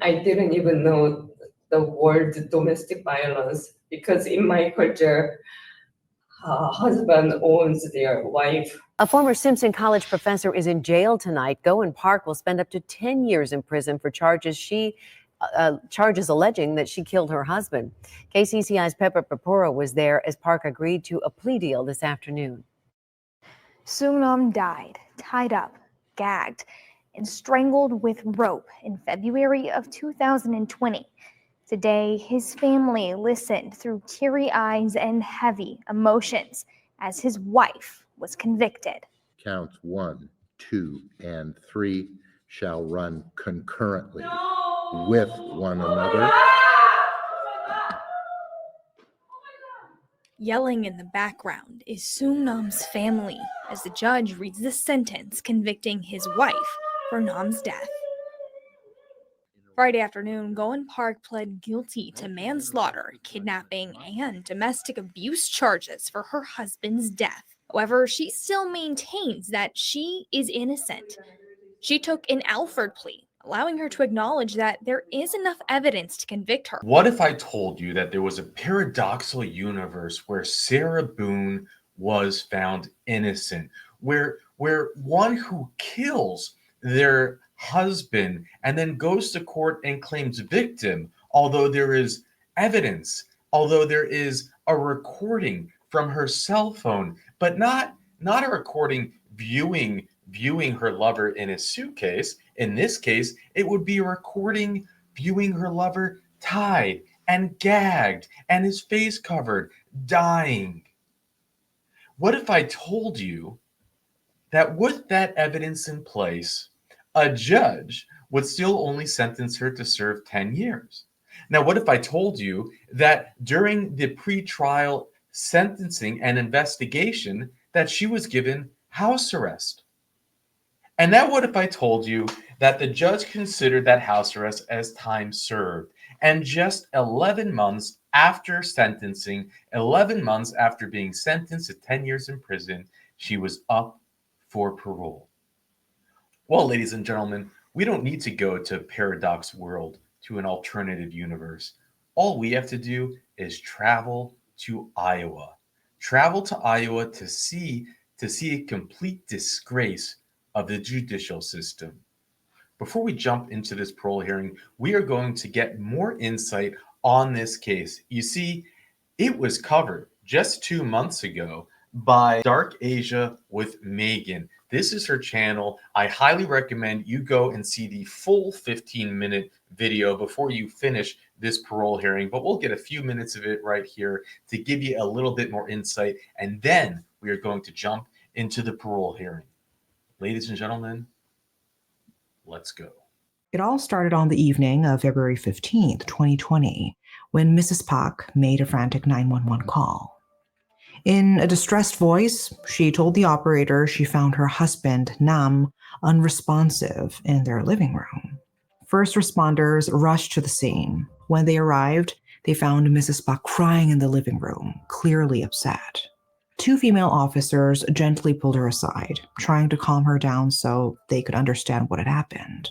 I didn't even know the word domestic violence because in my culture, husband owns their wife. A former Simpson College professor is in jail tonight. Gowun Park will spend up to 10 years in prison for charges alleging that she killed her husband. KCCI's Parole was there as Park agreed to a plea deal this afternoon. Seung-nam died, tied up, gagged, and strangled with rope in February of 2020. Today, his family listened through teary eyes and heavy emotions as his wife was convicted. Counts 1, 2, and 3 shall run concurrently with one another. Yelling in the background is Seung-nam's family as the judge reads the sentence convicting his wife for Nam's death. Friday afternoon, Gowun Park pled guilty to manslaughter, kidnapping, and domestic abuse charges for her husband's death. However, she still maintains that she is innocent. She took an Alford plea, allowing her to acknowledge that there is enough evidence to convict her. What if I told you that there was a paradoxical universe where Sarah Boone was found innocent, where one who kills their husband and then goes to court and claims victim, although there is evidence, although there is a recording from her cell phone, but not a recording viewing her lover in a suitcase. In this case, it would be a recording viewing her lover tied and gagged and his face covered, dying. What if I told you that with that evidence in place, a judge would still only sentence her to serve 10 years? Now, what if I told you that during the pretrial sentencing and investigation that she was given house arrest? And now what if I told you that the judge considered that house arrest as time served, and just 11 months after sentencing, 11 months after being sentenced to 10 years in prison, she was up for parole? Well, ladies and gentlemen, we don't need to go to Paradox World, to an alternative universe. All we have to do is travel to Iowa. Travel to Iowa to see a complete disgrace of the judicial system. Before we jump into this parole hearing, we are going to get more insight on this case. You see, it was covered just 2 months ago by Dark Asia with Megan. This is her channel. I highly recommend you go and see the full 15-minute video before you finish this parole hearing, but we'll get a few minutes of it right here to give you a little bit more insight, and then we are going to jump into the parole hearing. Ladies and gentlemen, let's go. It all started on the evening of February 15th, 2020, when Mrs. Park made a frantic 911 call. In a distressed voice, she told the operator she found her husband, Nam, unresponsive in their living room. First responders rushed to the scene. When they arrived, they found Mrs. Park crying in the living room, clearly upset. 2 female officers gently pulled her aside, trying to calm her down so they could understand what had happened.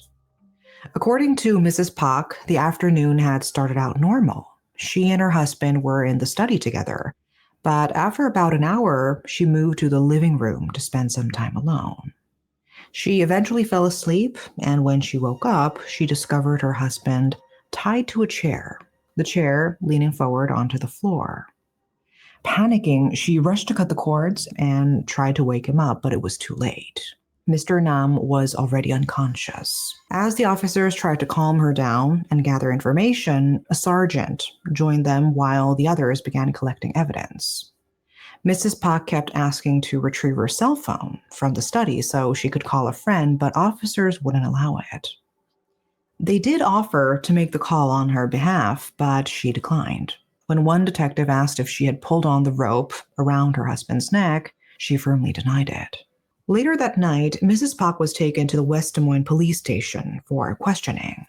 According to Mrs. Park, the afternoon had started out normal. She and her husband were in the study together, but after about an hour, she moved to the living room to spend some time alone. She eventually fell asleep, and when she woke up, she discovered her husband tied to a chair, the chair leaning forward onto the floor. Panicking, she rushed to cut the cords and tried to wake him up, but it was too late. Mr. Nam was already unconscious. As the officers tried to calm her down and gather information, a sergeant joined them while the others began collecting evidence. Mrs. Park kept asking to retrieve her cell phone from the study so she could call a friend, but officers wouldn't allow it. They did offer to make the call on her behalf, but she declined. When one detective asked if she had pulled on the rope around her husband's neck, she firmly denied it. Later that night, Mrs. Park was taken to the West Des Moines police station for questioning.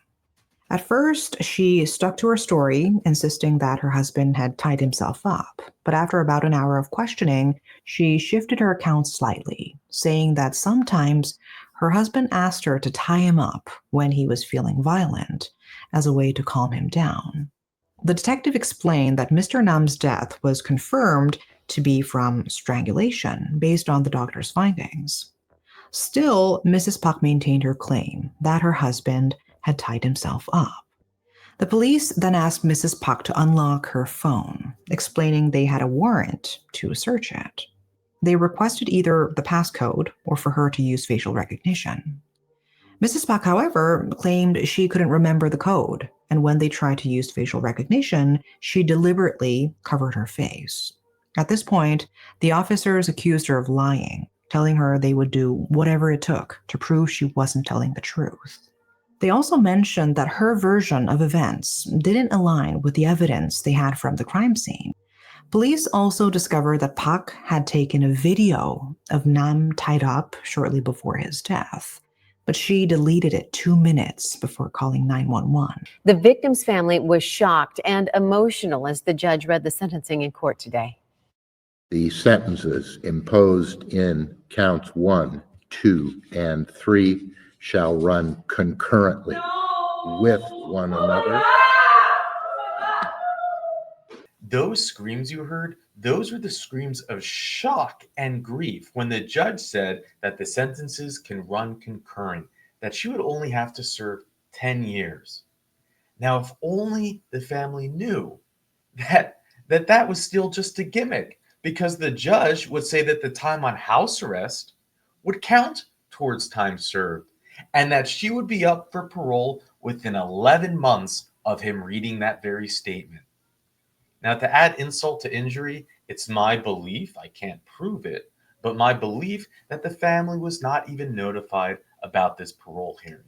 At first, she stuck to her story, insisting that her husband had tied himself up. But after about an hour of questioning, she shifted her account slightly, saying that sometimes her husband asked her to tie him up when he was feeling violent, as a way to calm him down. The detective explained that Mr. Nam's death was confirmed to be from strangulation based on the doctor's findings. Still, Mrs. Park maintained her claim that her husband had tied himself up. The police then asked Mrs. Park to unlock her phone, explaining they had a warrant to search it. They requested either the passcode or for her to use facial recognition. Mrs. Park, however, claimed she couldn't remember the code, and when they tried to use facial recognition, she deliberately covered her face. At this point, the officers accused her of lying, telling her they would do whatever it took to prove she wasn't telling the truth. They also mentioned that her version of events didn't align with the evidence they had from the crime scene. Police also discovered that Park had taken a video of Nam tied up shortly before his death, but she deleted it 2 minutes before calling 911. The victim's family was shocked and emotional as the judge read the sentencing in court today. The sentences imposed in counts 1, 2, and 3 shall run concurrently with one another. Those screams you heard, those were the screams of shock and grief when the judge said that the sentences can run concurrent, that she would only have to serve 10 years. Now, if only the family knew that was still just a gimmick, because the judge would say that the time on house arrest would count towards time served, and that she would be up for parole within 11 months of him reading that very statement. Now, to add insult to injury, it's my belief, I can't prove it, but my belief that the family was not even notified about this parole hearing.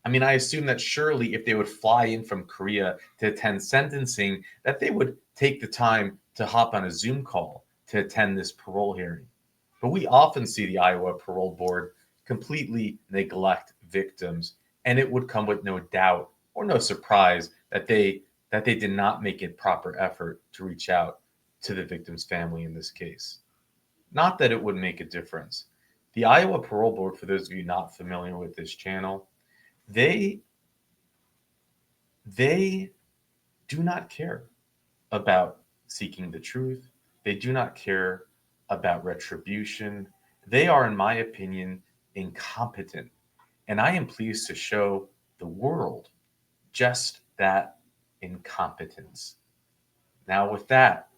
I mean, I assume that surely if they would fly in from Korea to attend sentencing, that they would take the time to hop on a Zoom call to attend this parole hearing. But we often see the Iowa Parole Board completely neglect victims, and it would come with no doubt or no surprise that they did not make a proper effort to reach out to the victim's family in this case. Not that it would make a difference. The Iowa Parole Board, for those of you not familiar with this channel, they do not care about seeking the truth. They do not care about retribution. They are, in my opinion, incompetent. And I am pleased to show the world just that incompetence. Now, with that,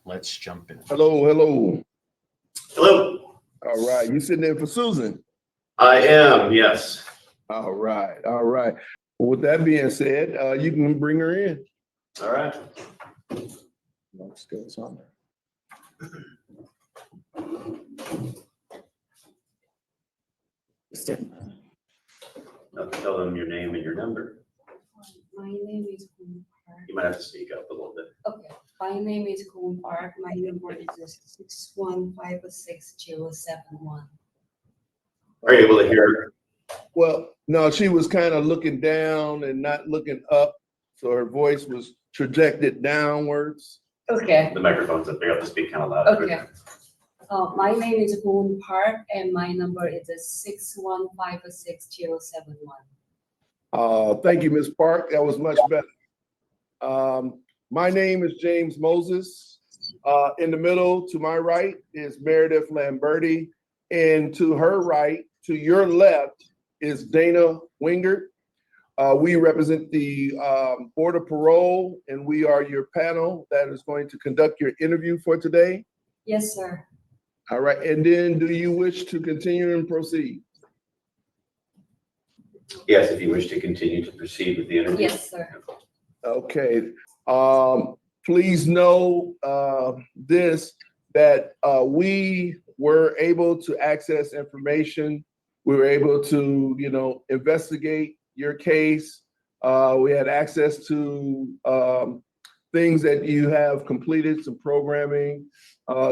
let's jump in. Hello. Hello. All right. You sitting there for Susan? I am, yes. All right. Well, with that being said, you can bring her in. All right. Let's go. It's on there. Now tell them your name and your number. My name is Gowun Park. You might have to speak up a little bit. Okay, my name is Gowun Park. My number is 6156071. Are you able to hear? Well, no, she was kind of looking down and not looking up, so her voice was trajected downwards. Okay. The microphone's up there. You have to speak kind of loud. Okay. My name is Gowun Park, and my number is 6156071. Thank you, Ms. Park. That was much better. My name is James Moses. In the middle, to my right, is Meredith Lamberti. And to her right, to your left, is Dana Wingert. We represent the Board of Parole, and we are your panel that is going to conduct your interview for today. Yes, sir. All right. And then do you wish to continue and proceed? Yes, if you wish to continue to proceed with the interview. Yes, sir. Okay. Please know that we were able to access information. We were able to, investigate your case. We had access to things that you have completed, some programming,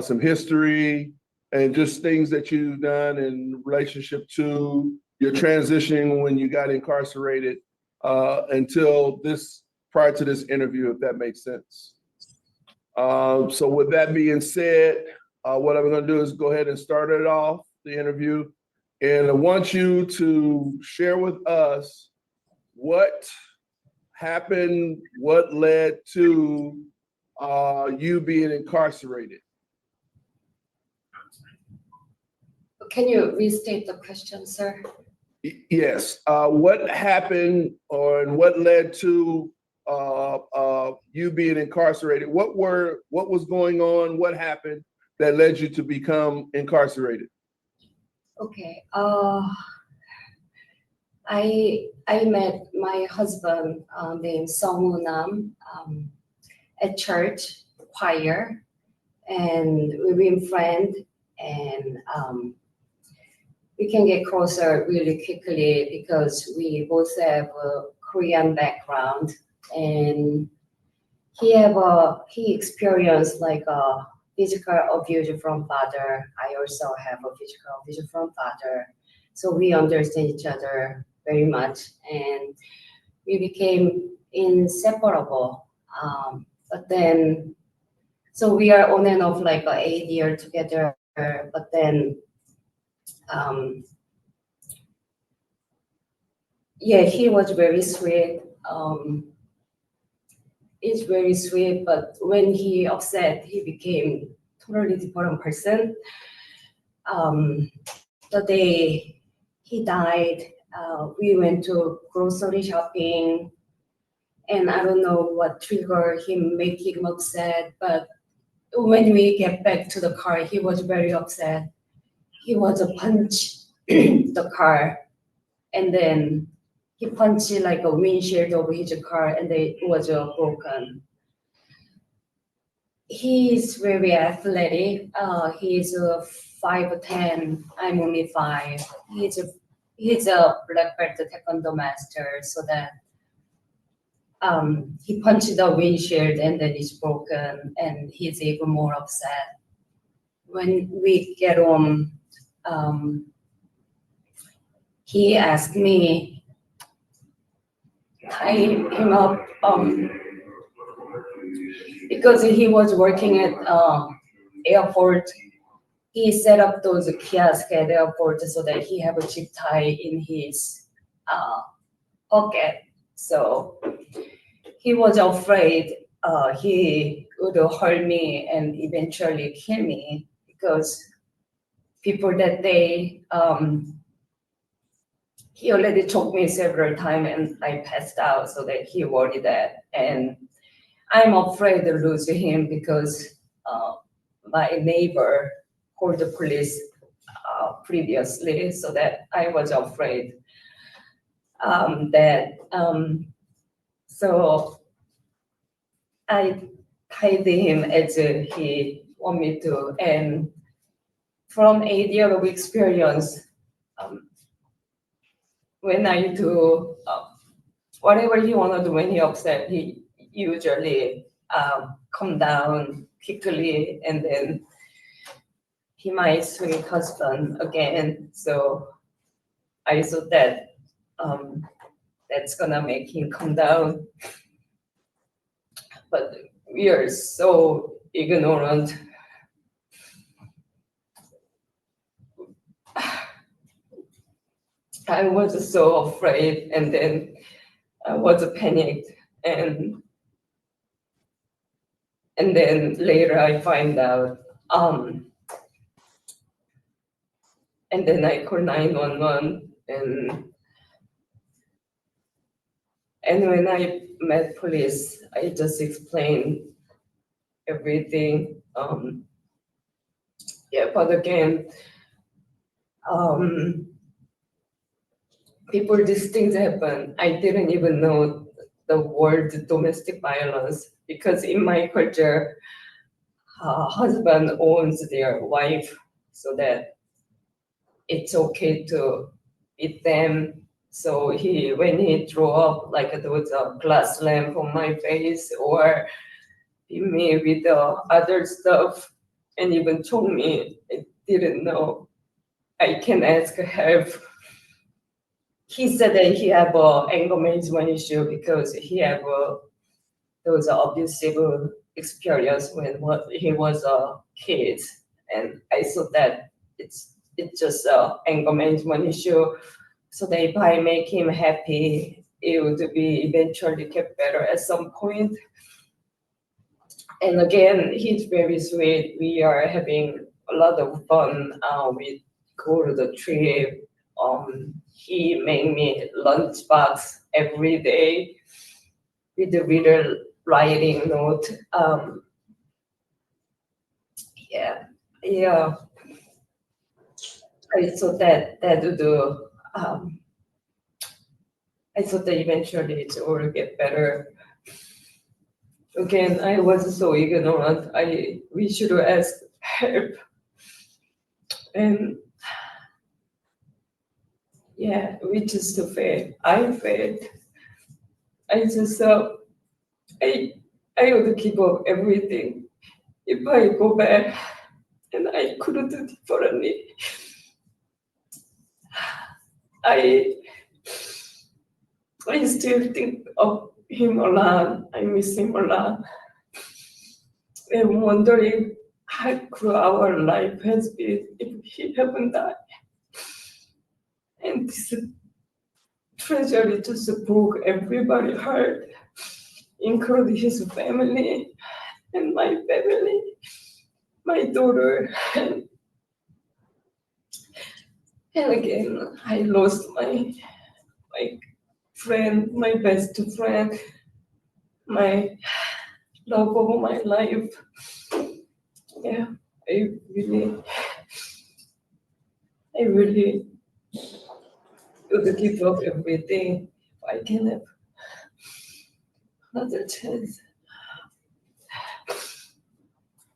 some history, and just things that you've done in relationship to your transition when you got incarcerated until prior to this interview, if that makes sense. So with that being said, what I'm going to do is go ahead and start it off, the interview. And I want you to share with us what happened? What led to you being incarcerated? Can you restate the question, sir? Yes. What happened and what led to you being incarcerated? What was going on? What happened that led you to become incarcerated? Okay. I met my husband named Song Nam at church choir, and we've been friends, and we can get closer really quickly because we both have a Korean background, and he experienced like a physical abuse from father. I also have a physical abuse from father, so we understand each other very much, and we became inseparable. But then, so we are on and off like 8 years together. But then, yeah, he was very sweet. He's very sweet, but when he upset, he became totally different person. The day he died, we went to grocery shopping, and I don't know what triggered him, made him upset, but when we get back to the car, he was very upset. He was a punch the car, and then he punched like a windshield of his car, and it was broken. He's very athletic. He's 5'10". I'm only 5. He's a black belt taekwondo master, so that he punched the windshield and then it's broken, and he's even more upset. When we get home, he asked me, tie him up, because he was working at airport. He set up those kiosks at airport so that he have a zip tie in his pocket. So he was afraid he would hurt me and eventually kill me, because before that day, he already choked me several times and I passed out, so that he worried that. And I'm afraid to lose him because my neighbor called the police previously, so that I was afraid so I tied him as he wanted me to. And from 8 years of experience, when I do whatever he want to do when he upset, he usually calm down quickly, and then he might swing husband again. So I thought that that's gonna make him calm down. But we are so ignorant. I was so afraid, and then I was panicked, and then later I find out, and then I call 911, and when I met police, I just explained everything. Yeah, but again, before these things happen, I didn't even know the word domestic violence, because in my culture, husband owns their wife, so that it's okay to beat them. So when he threw up, like there was a glass lamp on my face, or beat me with the other stuff, and even told me, I didn't know I can ask help. He said that he had anger management issue because he had those abusive experience when he was a kid, and I thought that it's just anger management issue. So that if I make him happy, it would be eventually get better at some point. And again, he's very sweet. We are having a lot of fun. We go to the trip. He made me lunchbox every day with the reader writing note. Yeah. I thought that would do. I thought that eventually it will get better. Again, I was so ignorant. We should ask help. And yeah, we just failed. I failed. I just I would give up everything if I go back, and I couldn't do differently. I still think of him a lot. I miss him a lot. I'm wondering how could our life has been if he haven't died. And this tragedy just broke everybody's heart, including his family and my family, my daughter. And again, I lost my friend, my best friend, my love of my life. Yeah, I really would give up everything if I can have another chance.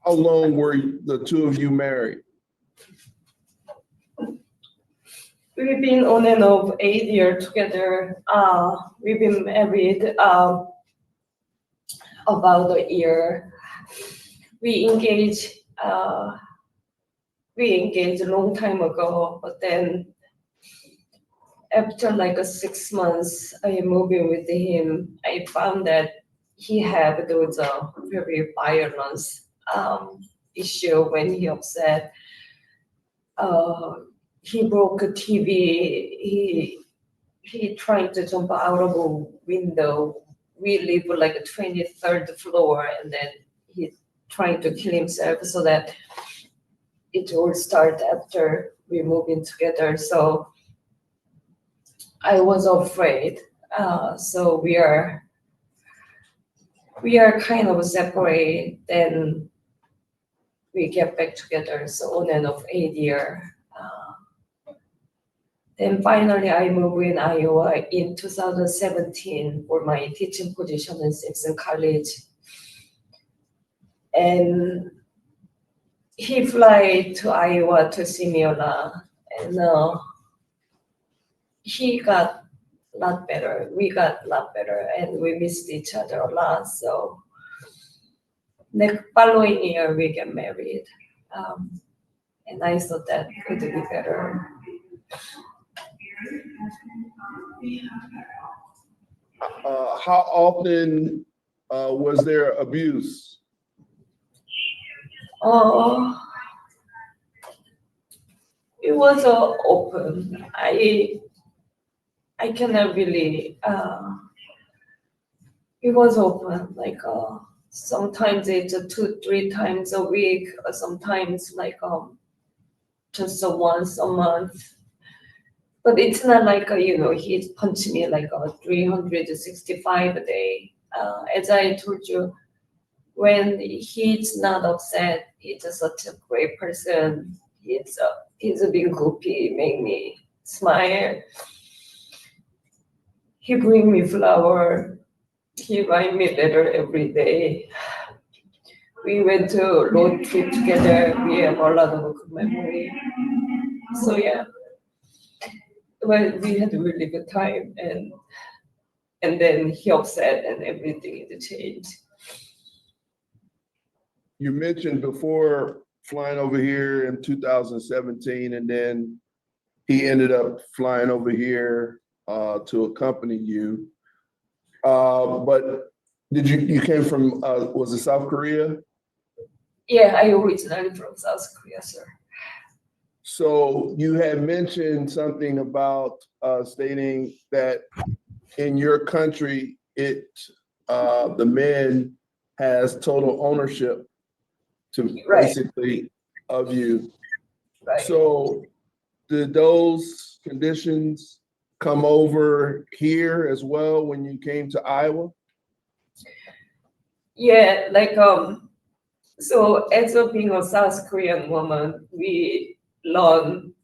How long were the two of you married? We've been on and off 8 years together. We've been married about a year. We engaged a long time ago, but then after like 6 months, I moved in with him. I found that he had those very violent issue when he upset. He broke a TV. He tried to jump out of a window. We live like a 23rd floor, and then he tried to kill himself. So that it all started after we moved in together. So I was afraid. So we are kind of separate. Then we get back together. So on and off 8 years. Then finally, I moved in Iowa in 2017 for my teaching position in Simpson College. And he flew to Iowa to see me a lot. And he got a lot better. We got a lot better, and we missed each other a lot. So the following year, we get married. And I thought that could be better. How often was there abuse? It was open. I cannot really. It was open. Like sometimes it's 2-3 times a week, or sometimes like just once a month. But it's not like he punched me like 365 a day. As I told you, when he's not upset, he's such a great person. He's a big goofy, make me smile. He bring me flower. He write me letter every day. We went to road trip together. We have a lot of good memory. So yeah. Well, we had a really good time, and then he upset, and everything had changed. You mentioned before flying over here in 2017, and then he ended up flying over here to accompany you. But you came from, was it South Korea? Yeah, I originally from South Korea, sir. So you had mentioned something about stating that in your country, the man has total ownership to Right. basically of you. Right. So did those conditions come over here as well when you came to Iowa? Yeah, like so as of being a South Korean woman, we learn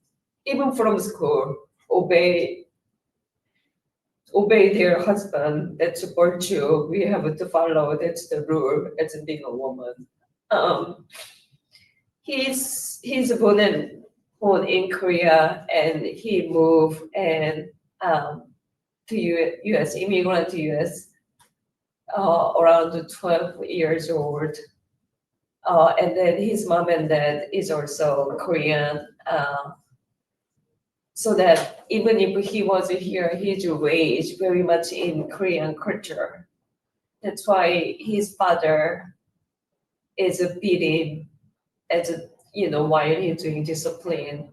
even from school, obey their husband. That's a virtue. We have to follow. That's the rule as being a woman. He's born in Korea, and he moved and to U.S. immigrant to U.S. Around 12 years old. And then his mom and dad is also Korean. So that even if he was here, he's raised very much in Korean culture. That's why his father is beating as while he's doing discipline.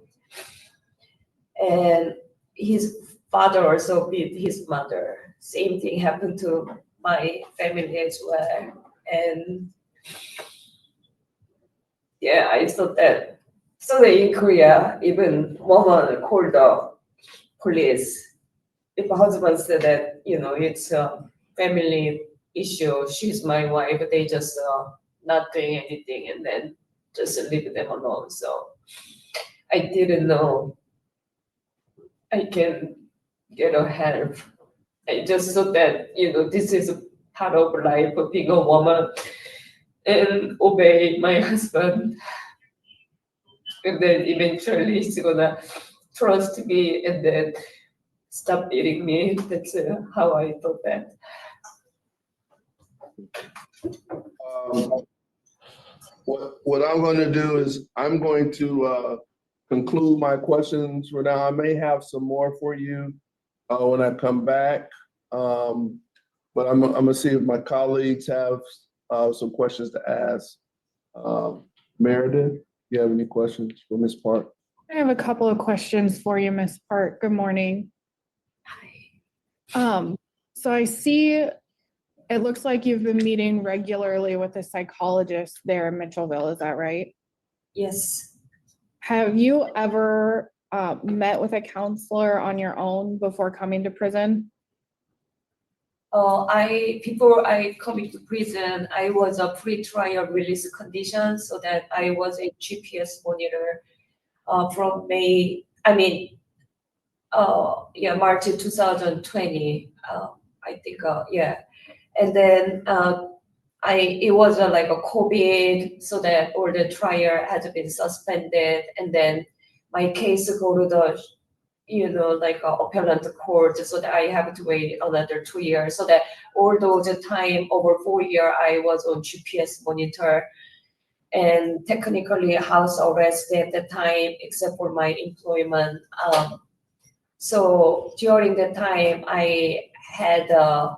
And his father also beat his mother. Same thing happened to my family as well. And yeah, I thought that. So that in Korea, even woman called the police. If a husband said that, it's a family issue, she's my wife, they just not doing anything and then just leave them alone. So I didn't know I can get a help. I just thought that, this is a part of life of being a woman and obey my husband. And then eventually he's gonna trust me and then stop beating me. That's how I thought that. What I'm going to do is I'm going to conclude my questions for now. I may have some more for you when I come back, but I'm gonna see if my colleagues have some questions to ask. Meredith, do you have any questions for Ms. Park? I have a couple of questions for you, Ms. Park. Good morning. Hi. So I see it looks like you've been meeting regularly with a psychologist there in Mitchellville. Is that right? Yes. Have you ever met with a counselor on your own before coming to prison? Before I come to prison, I was a pre-trial release condition, so that I was a GPS monitor from March 2020. I think, yeah. And then it was like a COVID, so that all the trial has been suspended, and then my case go to the appellant court, so that I have to wait another 2 years. So that all those time over 4 years, I was on GPS monitor and technically house arrest at the time, except for my employment. So during the time, I met a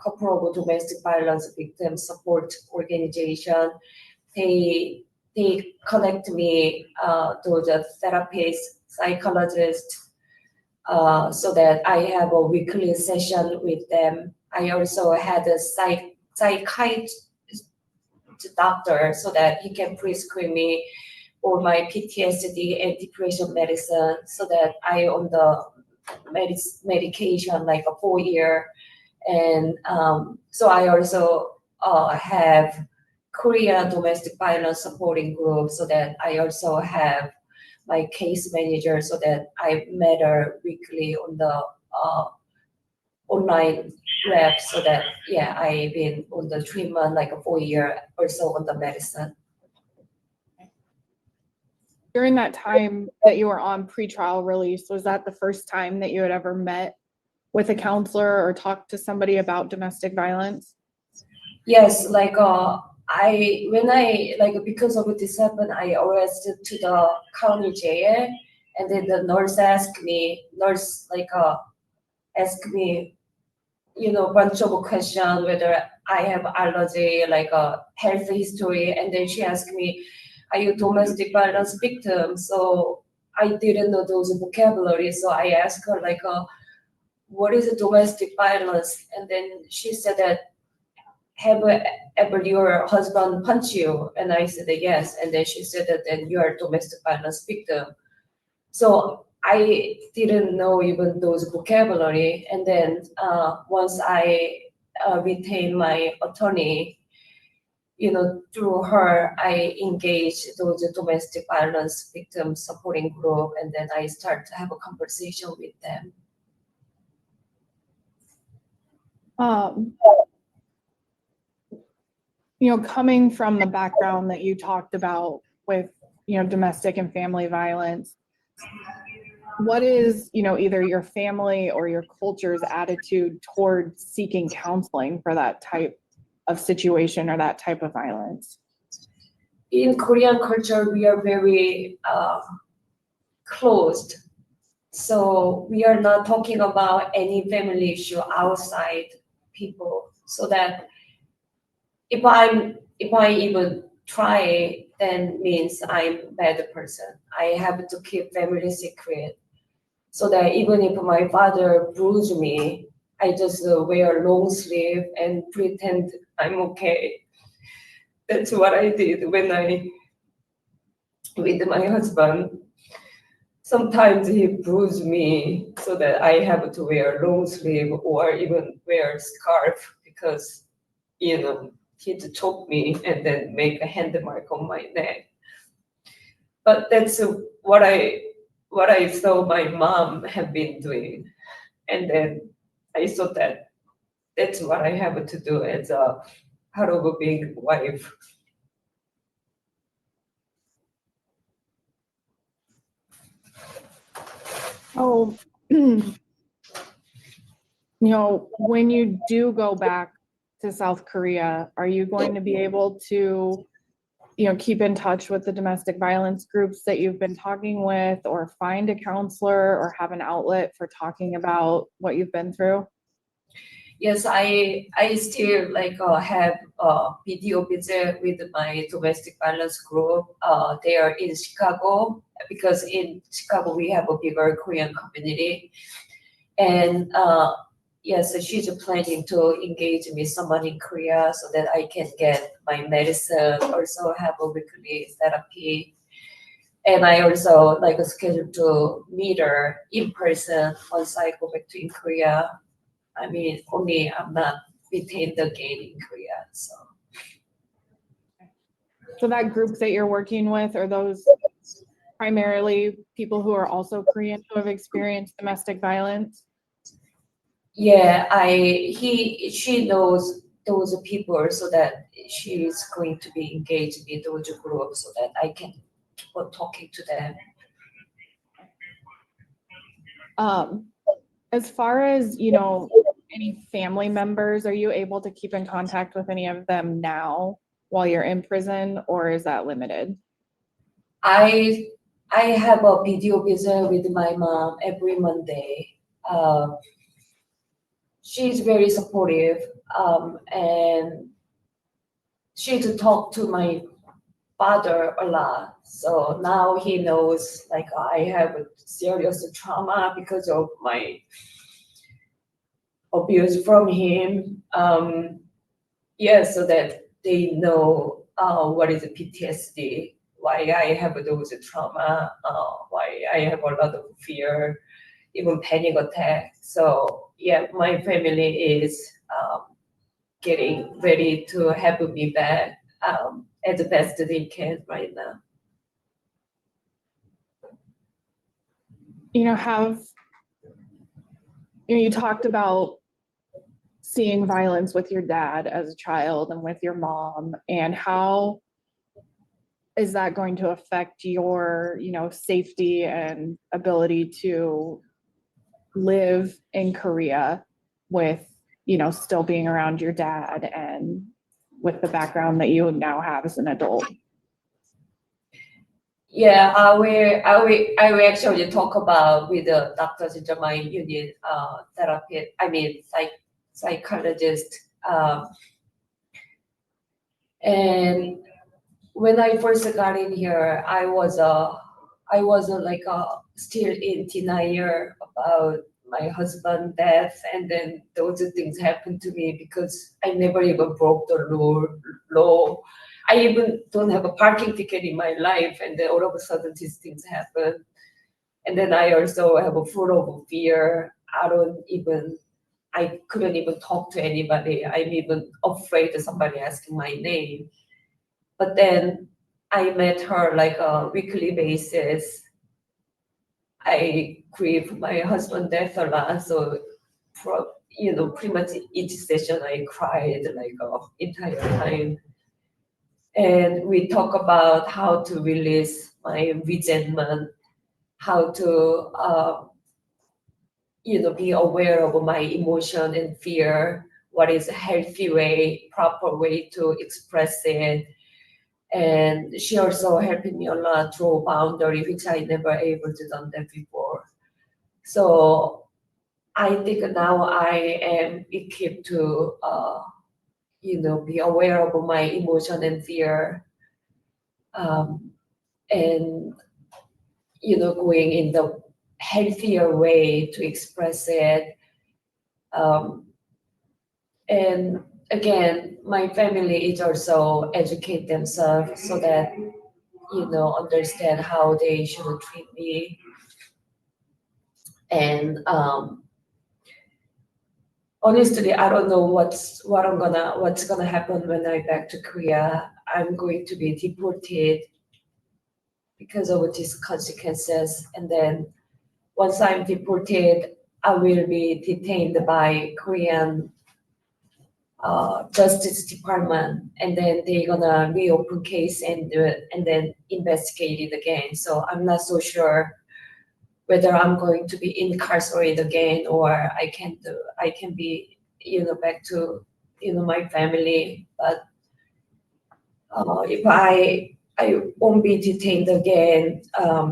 couple of domestic violence victim support organization. They connect me to the therapist, psychologist, so that I have a weekly session with them. I also had a psychiatrist doctor, so that he can prescribe me for my PTSD and depression medicine, so that I on the medication like a 4 year. And so I also have Korean domestic violence supporting group, so that I also have my case manager, so that I met her weekly on the online web, so that I've been on the treatment like a 4 year or so on the medicine. During that time that you were on pretrial release, was that the first time that you had ever met with a counselor or talked to somebody about domestic violence? Yes, like because of this happened, I arrested to the county jail, and then the nurse asked me, bunch of questions, whether I have allergy, like a health history, and then she asked me, are you domestic violence victim? So I didn't know those vocabulary, so I asked her like, what is domestic violence? And then she said that, have ever your husband punch you? And I said that yes. And then she said that then you are domestic violence victim. So I didn't know even those vocabulary. And then once I retained my attorney, through her, I engaged those domestic violence victim supporting group, and then I start to have a conversation with them. Coming from the background that you talked about with, domestic and family violence, what is, either your family or your culture's attitude toward seeking counseling for that type of situation or that type of violence? In Korean culture, we are very closed. So we are not talking about any family issue outside people. So that if I even try, then means I'm a bad person. I have to keep family secret. So that even if my father bruised me, I just wear long sleeve and pretend I'm okay. That's what I did with my husband. Sometimes he bruised me so that I have to wear long sleeve or even wear scarf because, he'd choke me and then make a hand mark on my neck. But that's what I saw my mom have been doing. And then I thought that that's what I have to do as a part of a being wife. Oh, when you do go back to South Korea, are you going to be able to, keep in touch with the domestic violence groups that you've been talking with, or find a counselor, or have an outlet for talking about what you've been through? Yes, I still have a video visit with my domestic violence group. They are in Chicago because in Chicago we have a bigger Korean community, and yes, she's planning to engage with someone in Korea so that I can get my medicine. Also have a weekly therapy, and I also scheduled to meet her in person once I go back to in Korea. I mean, only I'm not retained again in Korea. So that group that you're working with, are those primarily people who are also Korean who have experienced domestic violence? Yeah, she knows those people, so that she's going to be engaged with those groups so that I can keep on talking to them. As far as, any family members, are you able to keep in contact with any of them now while you're in prison, or is that limited? I have a video visit with my mom every Monday. She's very supportive, and she's talked to my father a lot. So now he knows I have a serious trauma because of my abuse from him. So that they know what is PTSD, why I have those trauma, why I have a lot of fear, even panic attack. So yeah, my family is getting ready to have me back as the best they can right now. You talked about seeing violence with your dad as a child and with your mom, and how is that going to affect your, safety and ability to live in Korea with, still being around your dad and with the background that you now have as an adult? Yeah, I will actually talk about with the doctors in my unit therapist. I mean, psychologist. And when I first got in here, I I was like still in denial about my husband's death, and then those things happened to me because I never even broke the law. I even don't have a parking ticket in my life, and then all of a sudden these things happen. And then I also have a full of fear. I couldn't even talk to anybody. I'm even afraid of somebody asking my name. But then I met her like a weekly basis. I grieve my husband's death a lot, so for pretty much each session I cried like entire time. And we talk about how to release my resentment, how to be aware of my emotion and fear, what is a healthy way, proper way to express it. And she also helped me a lot draw boundary, which I never able to done that before. So I think now I am equipped to, be aware of my emotion and fear, and going in the healthier way to express it. And again, my family is also educate themselves so that understand how they should treat me. And honestly, I don't know what's gonna happen when I back to Korea. I'm going to be deported because of these consequences, and then once I'm deported, I will be detained by Korean Justice Department, and then they're gonna reopen case and then investigate it again. So I'm not so sure whether I'm going to be incarcerated again or I can be back to my family. But if I won't be detained again, I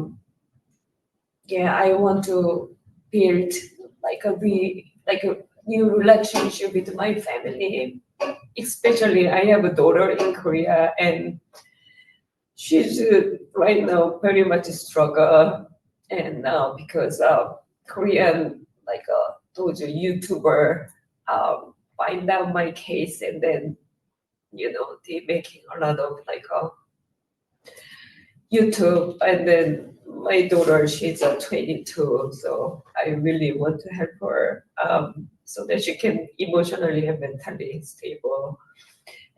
want to build like a new relationship with my family. Especially, I have a daughter in Korea, and she's right now very much struggle. And now because Korean those YouTuber find out my case, and then they making a lot of YouTube, and then my daughter, she's 22, so I really want to help her so that she can emotionally and mentally stable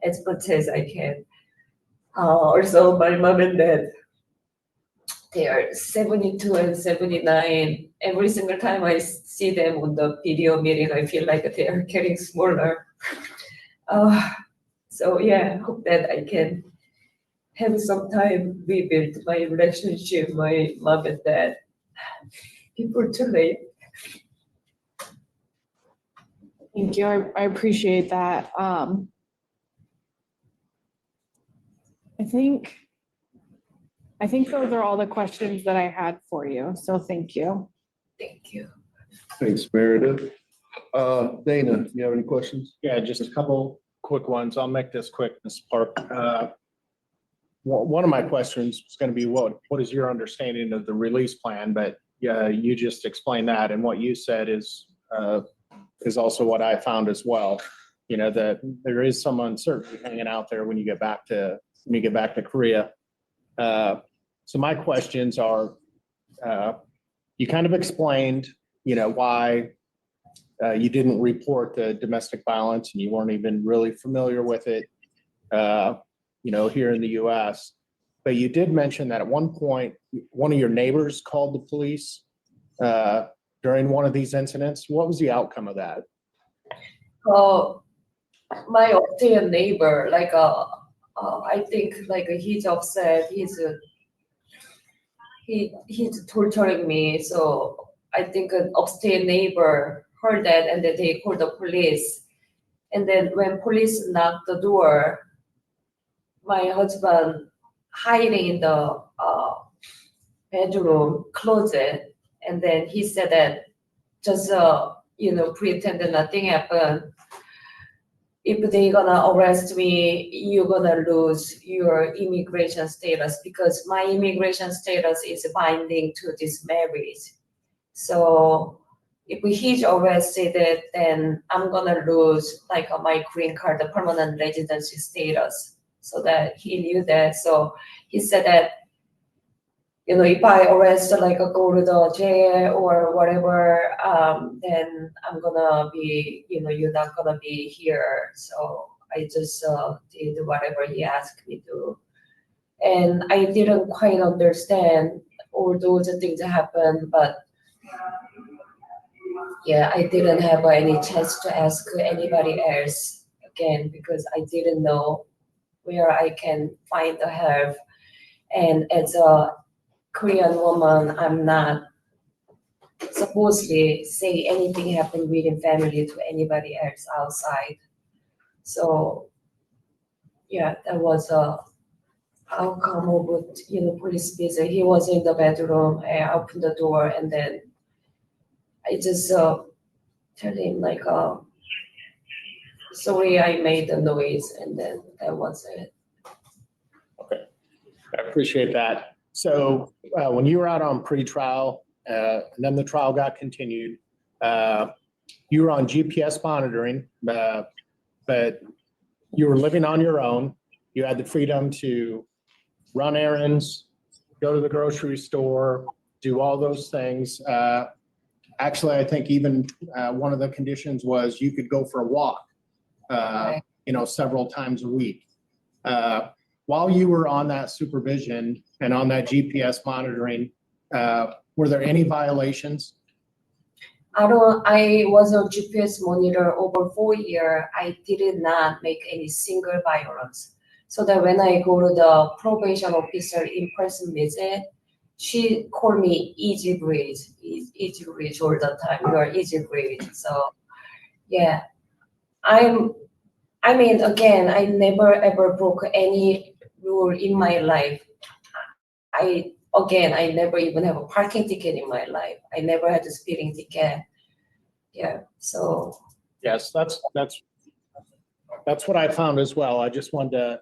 as much as I can. Also, my mom and dad, they are 72 and 79. Every single time I see them on the video meeting, I feel like they are getting smaller. So yeah, hope that I can have some time rebuild my relationship, my mom and dad, before too late. Thank you. I appreciate that. I think those are all the questions that I had for you. So thank you. Thank you. Thanks, Meredith. Dana, you have any questions? Yeah, just a couple quick ones. I'll make this quick, Ms. Park. One of my questions is going to be what is your understanding of the release plan? But yeah, you just explained that, and what you said is also what I found as well. That there is some uncertainty hanging out there when you get back to Korea. So my questions are, you kind of explained, why you didn't report the domestic violence and you weren't even really familiar with it, here in the U.S. But you did mention that at one point, one of your neighbors called the police during one of these incidents. What was the outcome of that? My upstairs neighbor, I think he's upset. He's torturing me. So I think an upstairs neighbor heard that, and then they called the police. And then when police knocked the door, my husband hiding in the bedroom closet, and then he said that just pretend that nothing happened. if they gonna arrest me, you're gonna lose your immigration status because my immigration status is binding to this marriage. So if he's arrested, then I'm gonna lose like my green card, the permanent residency status. So that he knew that. So he said that, you know, if I arrest, like go to the jail or whatever, then I'm gonna be, you know, you're not gonna be here. So I just did whatever he asked me to. And I didn't quite understand all those things happen, but yeah, I didn't have any chance to ask anybody else again because I didn't know where I can find the help. And as a Korean woman, I'm not supposedly say anything happened within family to anybody else outside. So yeah, that was a outcome of it, you know, police visit. He was in the bedroom, I opened the door and then I just tell him like, sorry, I made the noise, and then that was it. Okay, I appreciate that. So when you were out on pretrial, and then the trial got continued, you were on GPS monitoring, but you were living on your own. You had the freedom to run errands, go to the grocery store, do all those things. Actually, I think even one of the conditions was you could go for a walk, you know, several times a week. While you were on that supervision and on that GPS monitoring, were there any violations? I was a GPS monitor over 4 years. I did not make any single violence. So that when I go to the probation officer in-person visit, she called me easy breeze all the time. You are easy breeze. So yeah, I mean, again, I never ever broke any rule in my life. I never even have a parking ticket in my life. I never had a speeding ticket. Yeah, so. Yes, that's what I found as well. I just wanted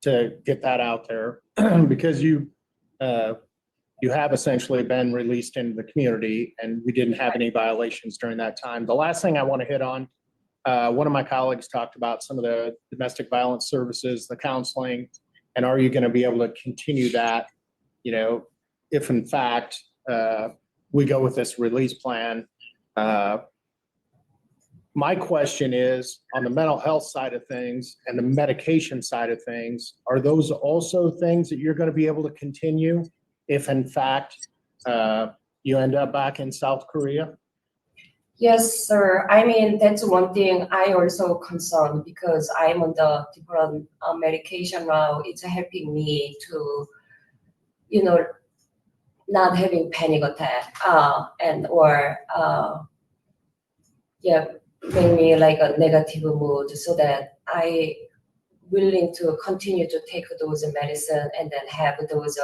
to get that out there because you have essentially been released into the community and we didn't have any violations during that time. The last thing I want to hit on, one of my colleagues talked about some of the domestic violence services, the counseling, and are you going to be able to continue that, you know, if in fact we go with this release plan. My question is on the mental health side of things and the medication side of things, are those also things that you're going to be able to continue if in fact you end up back in South Korea? Yes, sir. I mean, that's one thing I also concerned because I'm on the different medication route. It's helping me to, you know, not having panic attack bring me like a negative mood so that I willing to continue to take those medicine and then have those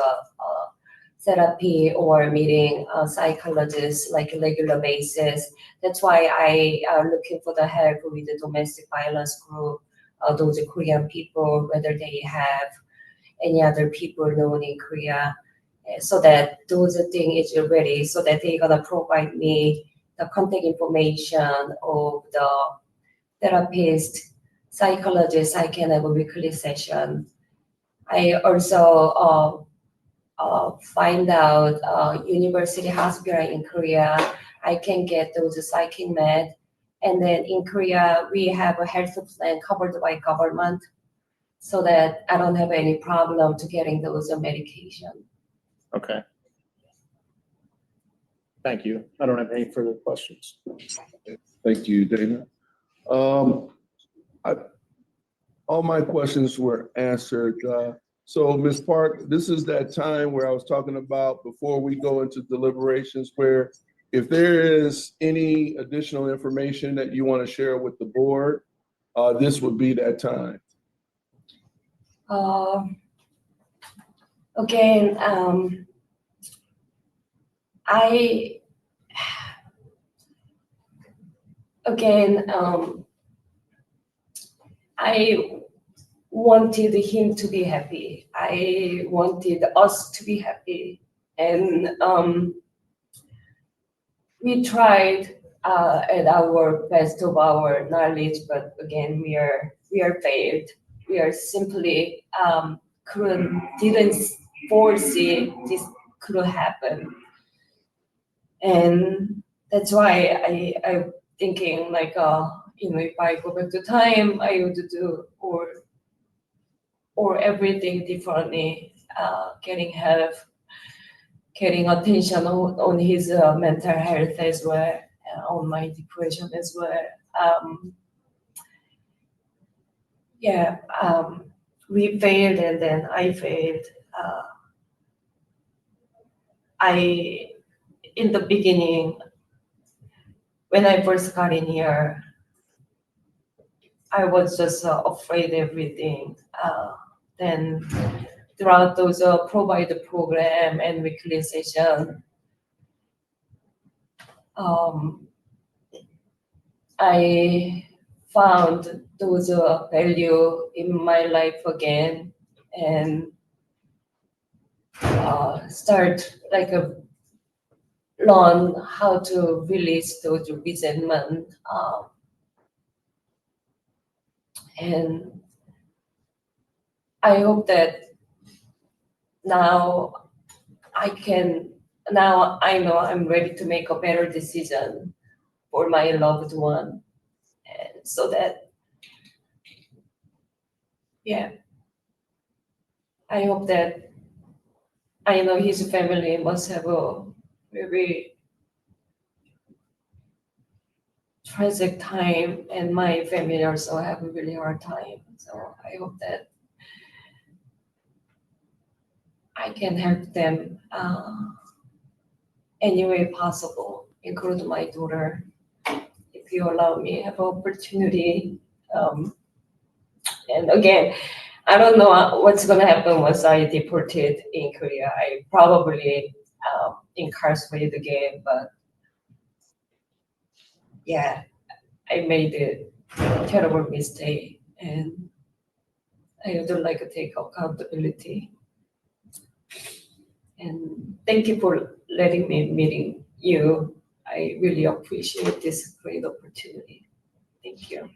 therapy or meeting psychologists like regular basis. That's why I am looking for the help with the domestic violence group, those Korean people, whether they have any other people known in Korea, so that those things is ready, so that they're gonna provide me the contact information of the therapist, psychologist. I can have a weekly session. I also find out university hospital in Korea. I can get those psychic med, and then in Korea we have a health plan covered by government, so that I don't have any problem to getting those medication. Okay. Thank you. I don't have any further questions. Thank you, Dana. All my questions were answered. So Ms. Park, this is that time where I was talking about before we go into deliberations, where if there is any additional information that you want to share with the board, this would be that time. Again, I wanted him to be happy. I wanted us to be happy. And we tried at our best of our knowledge, but again, we are failed. We are simply didn't foresee this could happen. And that's why I'm thinking like, if I go back to time, I would do or everything differently, getting help, getting attention on his mental health as well, on my depression as well. We failed and then I failed. In the beginning, when I first got in here, I was just afraid everything. Then throughout those provide program and weekly session, I found those value in my life again and start like learn how to release those resentment. And I hope that now I know I'm ready to make a better decision for my loved one. And so that, I hope that I know his family must have a very tragic time, and my family also have a really hard time. So I hope that I can help them any way possible, including my daughter, if you allow me have opportunity. And again, I don't know what's gonna happen once I deported in Korea. I probably incarcerated again, but yeah, I made a terrible mistake, and I would like to take accountability. And thank you for letting me meeting you. I really appreciate this great opportunity. Thank you.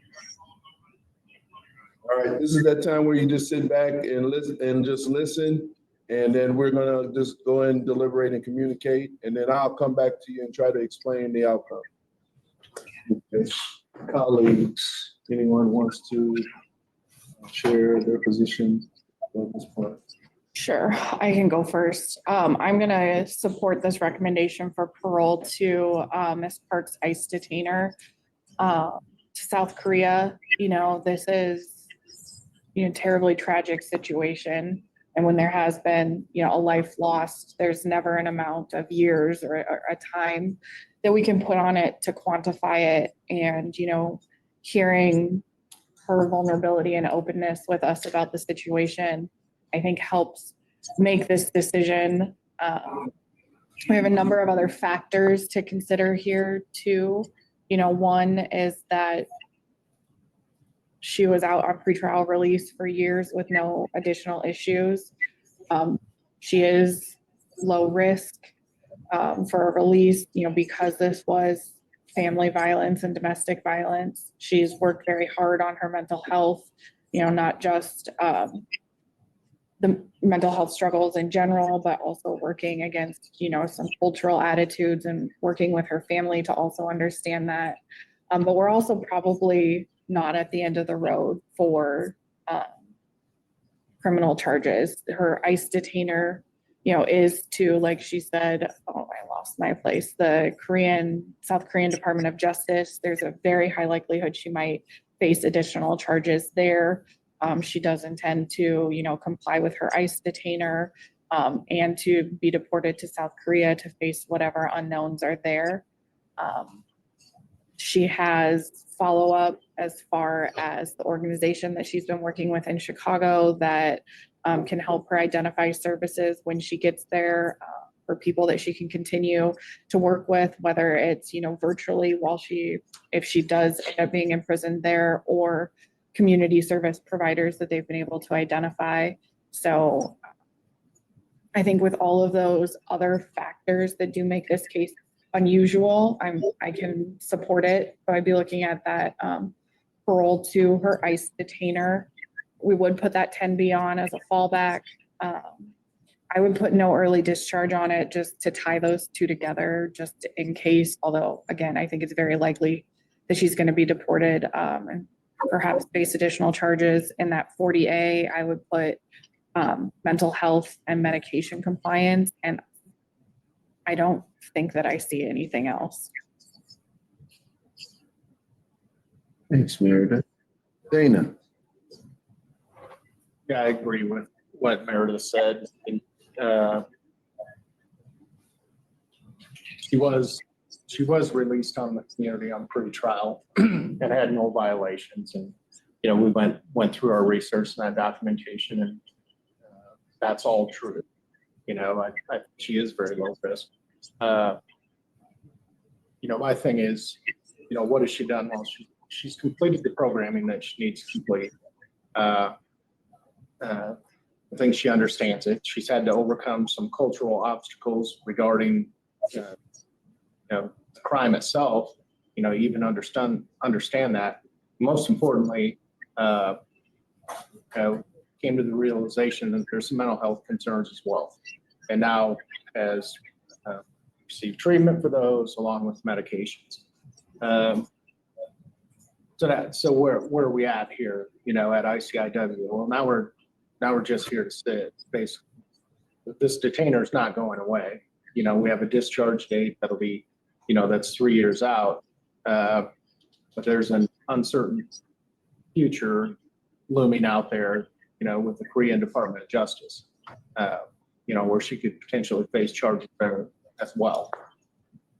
All right, this is that time where you just sit back and listen and just listen. And then we're gonna just go and deliberate and communicate. And then I'll come back to you and try to explain the outcome. Okay. Colleagues, anyone wants to share their position at this point? Sure, I can go first. I'm gonna support this recommendation for parole to Ms. Park's ICE detainer to South Korea. This is terribly tragic situation. And when there has been a life lost, there's never an amount of years or a time that we can put on it to quantify it. And hearing her vulnerability and openness with us about the situation, I think helps make this decision. We have a number of other factors to consider here too. One is that she was out on pretrial release for years with no additional issues. She is low risk for a release, because this was family violence and domestic violence. She's worked very hard on her mental health, not just the mental health struggles in general, but also working against, some cultural attitudes and working with her family to also understand that. But we're also probably not at the end of the road for criminal charges. Her ICE detainer, is to, like she said, oh, I lost my place, the South Korean Department of Justice. There's a very high likelihood she might face additional charges there. She does intend to, comply with her ICE detainer and to be deported to South Korea to face whatever unknowns are there. She has follow-up as far as the organization that she's been working with in Chicago that can help her identify services when she gets there for people that she can continue to work with, whether it's, virtually if she does end up being imprisoned there, or community service providers that they've been able to identify. So I think with all of those other factors that do make this case unusual, I can support it. But I'd be looking at that parole to her ICE detainer. We would put that 10B on as a fallback. I would put no early discharge on it just to tie those two together, just in case, although again, I think it's very likely that she's going to be deported and perhaps face additional charges. In that 40A, I would put mental health and medication compliance, and I don't think that I see anything else. Thanks, Meredith. Dana. Yeah, I agree with what Meredith said. And, she was released on the community on pretrial and had no violations. And you know, we went through our research and that documentation, and that's all true. You know, I she is very low risk. You know, my thing is, you know, what has she done? Well, she's completed the programming that she needs to complete. I think she understands it. She's had to overcome some cultural obstacles regarding, you know, the crime itself. You know, even understand that. Most importantly, you know, came to the realization that there's some mental health concerns as well, and now has received treatment for those along with medications. So where are we at here? You know, at ICIW? Well, now we're just here to sit. Basically, this detainer is not going away. You know, we have a discharge date that'll be, you know, that's 3 years out. But there's an uncertain future looming out there, you know, with the Korean Department of Justice, you know, where she could potentially face charges there as well.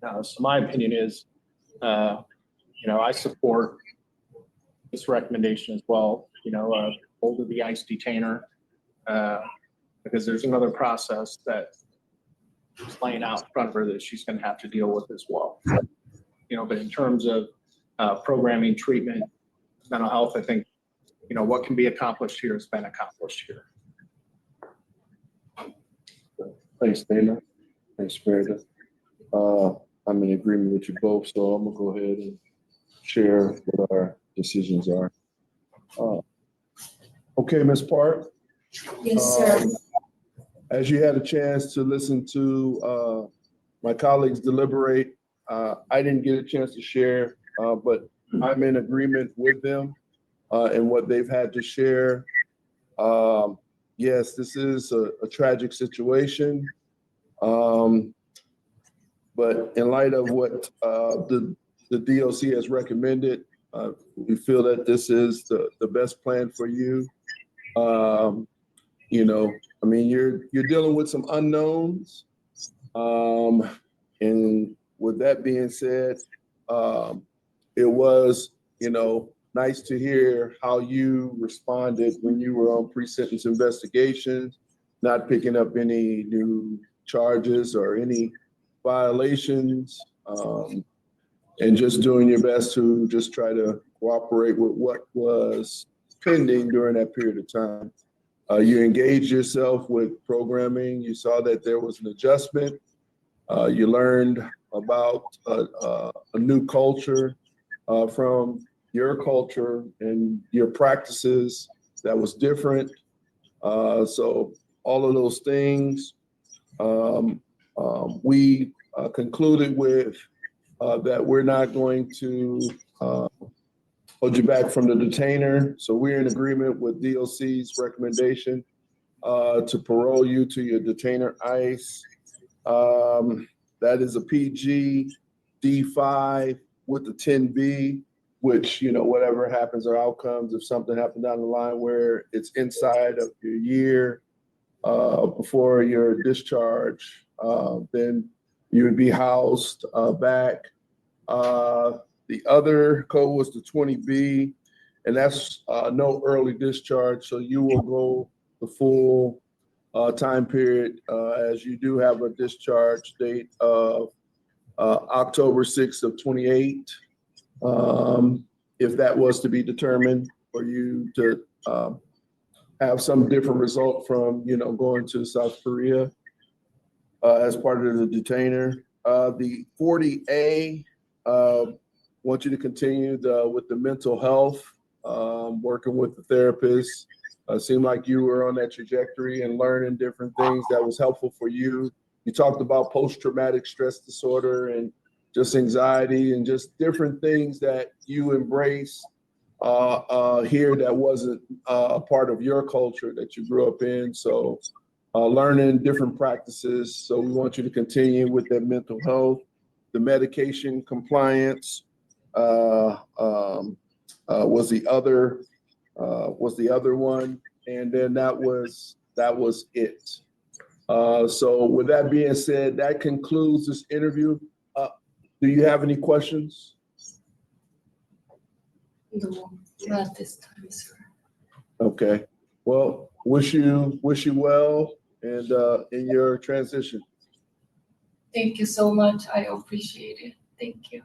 So my opinion is, you know, I support this recommendation as well, you know, hold of the ICE detainer, because there's another process that is laying out in front of her that she's going to have to deal with as well. You know, but in terms of programming, treatment, mental health, I think, you know, what can be accomplished here has been accomplished here. Thanks, Dana. Thanks, Meredith. I'm in agreement with you both, so I'm gonna go ahead and share what our decisions are. Okay, Ms. Park. Yes, sir. As you had a chance to listen to my colleagues deliberate, I didn't get a chance to share, but I'm in agreement with them and what they've had to share. Yes, this is a tragic situation. But in light of what the DOC has recommended, we feel that this is the best plan for you. You know, I mean, you're dealing with some unknowns. And with that being said, it was, you know, nice to hear how you responded when you were on pre-sentence investigations, not picking up any new charges or any violations, and just doing your best to just try to cooperate with what was pending during that period of time. You engaged yourself with programming. You saw that there was an adjustment. You learned about a new culture from your culture and your practices that was different. So all of those things, we concluded with that we're not going to hold you back from the detainer. So we're in agreement with DOC's recommendation to parole you to your detainer ICE. That is a PG D5 with the 10B, which, you know, whatever happens or outcomes, if something happened down the line where it's inside of your year before your discharge, then you would be housed back. The other code was the 20B, and that's no early discharge. So you will go the full time period as you do have a discharge date of October 6th of 28. If that was to be determined, for you to have some different result from, going to South Korea as part of the detainer. The 40A, want you to continue with the mental health, working with the therapist. Seemed like you were on that trajectory and learning different things that was helpful for you. You talked about post-traumatic stress disorder and just anxiety and just different things that you embrace here that wasn't a part of your culture that you grew up in. So learning different practices. So we want you to continue with that mental health, the medication compliance was the other one. And then that was it. So with that being said, that concludes this interview. Do you have any questions? No, not this time, sir. Okay. Well, wish you well and in your transition. Thank you so much. I appreciate it. Thank you.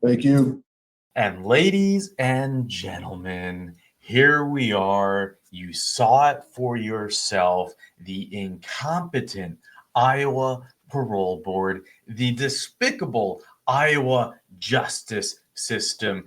Thank you. And ladies and gentlemen, here we are. You saw it for yourself. The incompetent Iowa Parole Board, the despicable Iowa justice system.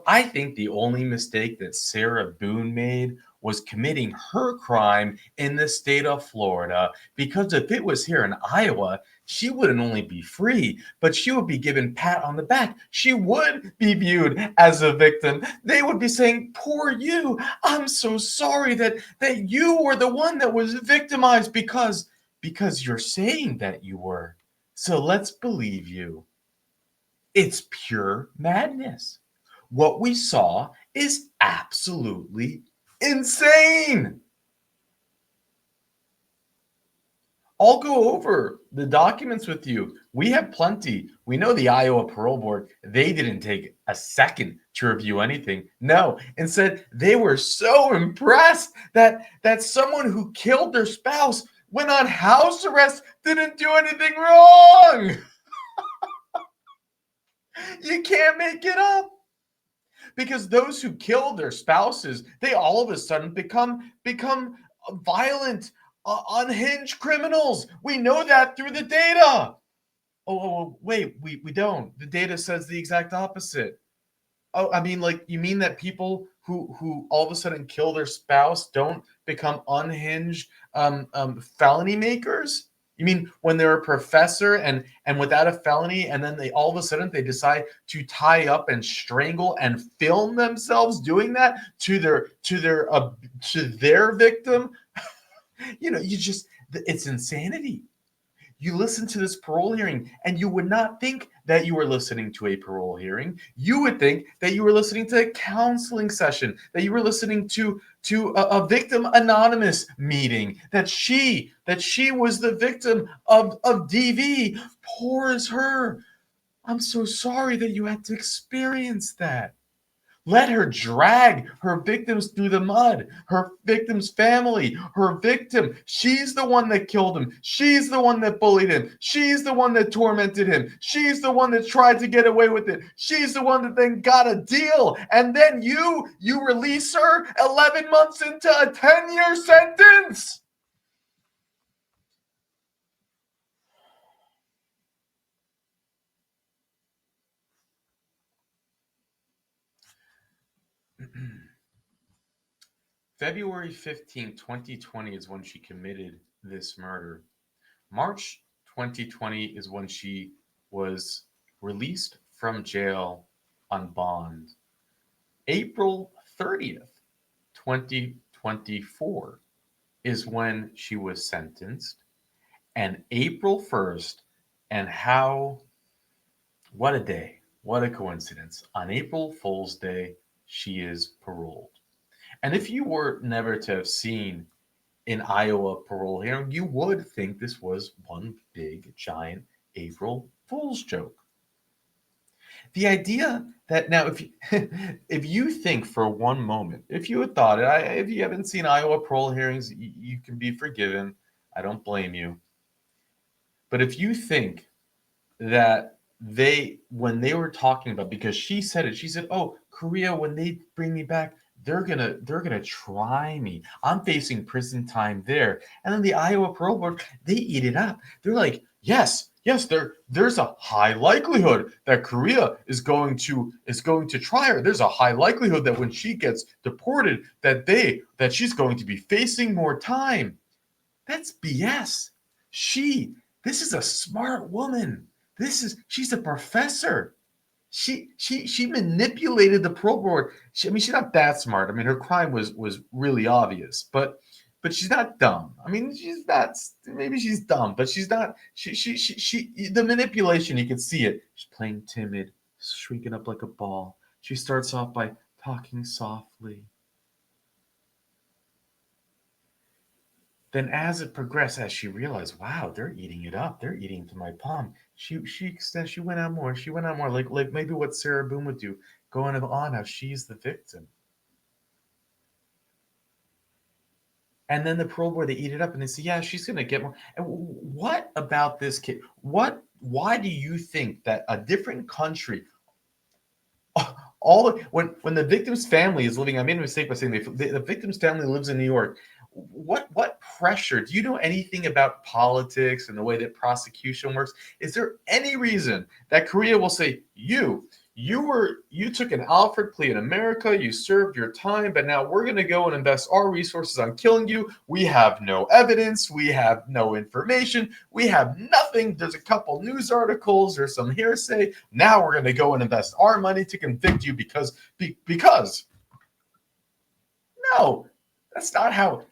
I think the only mistake that Sarah Boone made was committing her crime in the state of Florida, because if it was here in Iowa, she wouldn't only be free, but she would be given pat on the back. She would be viewed as a victim. They would be saying, poor you, I'm so sorry that you were the one that was victimized because you're saying that you were. So let's believe you. It's pure madness. What we saw is absolutely insane. I'll go over the documents with you. We have plenty. We know the Iowa Parole Board, they didn't take a second to review anything. No, instead, they were so impressed that someone who killed their spouse went on house arrest, didn't do anything wrong. You can't make it up. Because those who kill their spouses, they all of a sudden become violent, unhinged criminals. We know that through the data. Oh, wait, we don't. The data says the exact opposite. Oh, I mean, like, you mean that people who all of a sudden kill their spouse don't become unhinged felony makers? You mean when they're a professor and without a felony, and then they all of a sudden they decide to tie up and strangle and film themselves doing that to their victim? It's insanity. You listen to this parole hearing and you would not think that you were listening to a parole hearing. You would think that you were listening to a counseling session, that you were listening to a victim anonymous meeting, that she was the victim of DV. Poor is her. I'm so sorry that you had to experience that. Let her drag her victims through the mud, her victim's family, her victim. She's the one that killed him. She's the one that bullied him. She's the one that tormented him. She's the one that tried to get away with it. She's the one that then got a deal. And then you release her 11 months into a 10-year sentence. February 15, 2020 is when she committed this murder. March 2020 is when she was released from jail on bond. April 30th, 2024 is when she was sentenced. And April 1st, and what a day, what a coincidence. On April Fool's Day, she is paroled. And if you were never to have seen an Iowa parole hearing, you would think this was one big, giant April Fool's joke. The idea that now, if you think for one moment, if you had thought it, if you haven't seen Iowa parole hearings, you can be forgiven. I don't blame you. But if you think that when they were talking about, because she said it, she said, "Oh, Korea, when they bring me back, they're gonna try me. I'm facing prison time there." And then the Iowa Parole Board, they eat it up. They're like, "Yes, there's a high likelihood that Korea is going to try her. There's a high likelihood that when she gets deported, that she's going to be facing more time." That's BS. This is a smart woman. She's a professor. She manipulated the parole board. I mean, she's not that smart. I mean, her crime was really obvious, but she's not dumb. I mean, she's not. Maybe she's dumb, but she's not. The manipulation, you can see it. She's playing timid, shrinking up like a ball. She starts off by talking softly. Then as it progressed, as she realized, wow, they're eating it up. They're eating to my palm. She said she went out more. She went out more, like maybe what Sarah Boone would do, going on how she's the victim. And then the parole board, they eat it up and they say, yeah, she's gonna get more. And what about this kid? Why do you think that a different country, when the victim's family is living, I made a mistake by saying the victim's family lives in New York. What pressure? Do you know anything about politics and the way that prosecution works? Is there any reason that Korea will say, you took an Alfred plea in America, you served your time, but now we're going to go and invest our resources on killing you? We have no evidence, we have no information, we have nothing. There's a couple news articles, there's some hearsay. Now we're going to go and invest our money to convict you because no. That's not how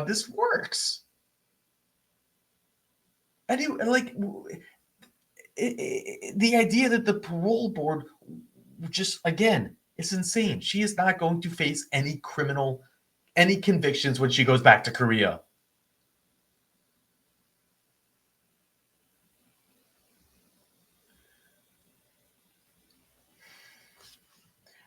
this works. Like the idea that the parole board just, again, it's insane. She is not going to face any convictions when she goes back to Korea.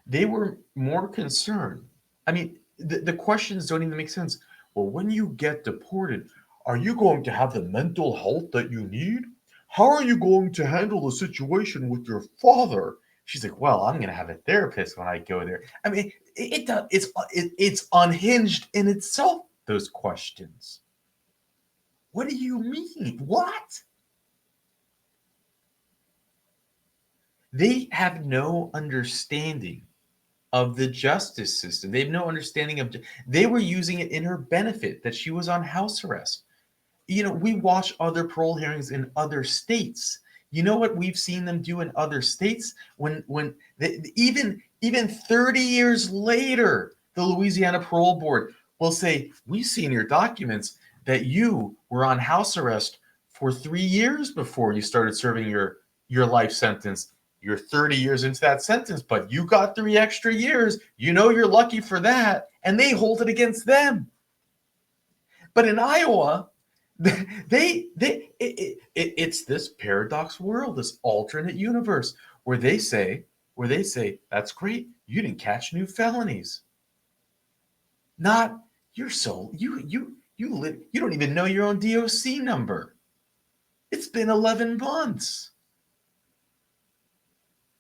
They were more concerned. I mean, the questions don't even make sense. Well, when you get deported, are you going to have the mental health that you need? How are you going to handle the situation with your father? She's like, well, I'm going to have a therapist when I go there. I mean, it's unhinged in itself, those questions. What do you mean? What? They have no understanding of the justice system. They have no understanding of. They were using it in her benefit that she was on house arrest. You know, we watch other parole hearings in other states. You know what we've seen them do in other states when even 30 years later, the Louisiana Parole Board will say, "We've seen your documents that you were on house arrest for 3 years before you started serving your life sentence. You're 30 years into that sentence, but you got 3 extra years. You know you're lucky for that." And they hold it against them. But in Iowa, it's this paradox world, this alternate universe where they say, that's great, you didn't catch new felonies. Not you don't even know your own DOC number. It's been 11 months.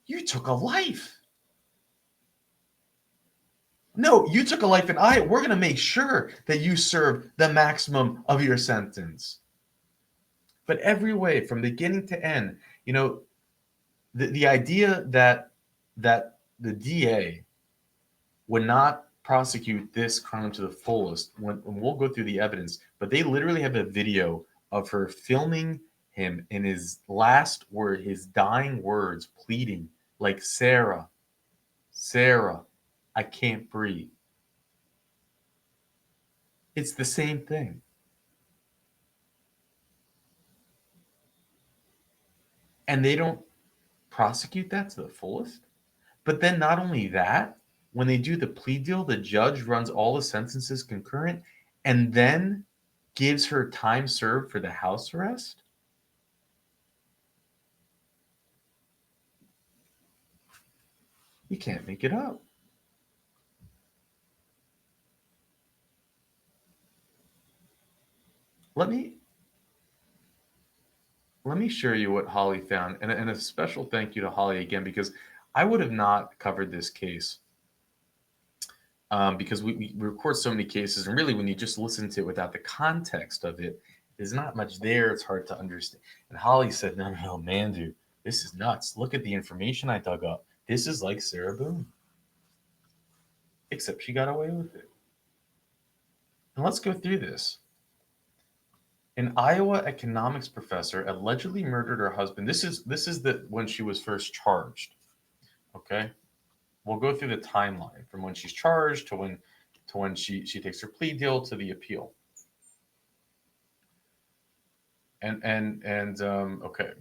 You took a life. No, you took a life in Iowa. We're going to make sure that you serve the maximum of your sentence. But every way, from beginning to end, you know, the idea that the DA would not prosecute this crime to the fullest, when we'll go through the evidence, but they literally have a video of her filming him in his his dying words, pleading like, Sarah, I can't breathe. It's the same thing. And they don't prosecute that to the fullest. But then not only that, when they do the plea deal, the judge runs all the sentences concurrent and then gives her time served for the house arrest. You can't make it up. Let me let me show you what Holly found, and a special thank you to Holly again, because I would have not covered this case. Because we record so many cases, and really when you just listen to it without the context of it, there's not much there. It's hard to understand. And Holly said, no, man, dude, this is nuts. Look at the information I dug up. This is like Sarah Boone. Except she got away with it. And let's go through this. An Iowa economics professor allegedly murdered her husband. This is the when she was first charged. Okay? We'll go through the timeline from when she's charged to when she takes her plea deal to the appeal. Okay.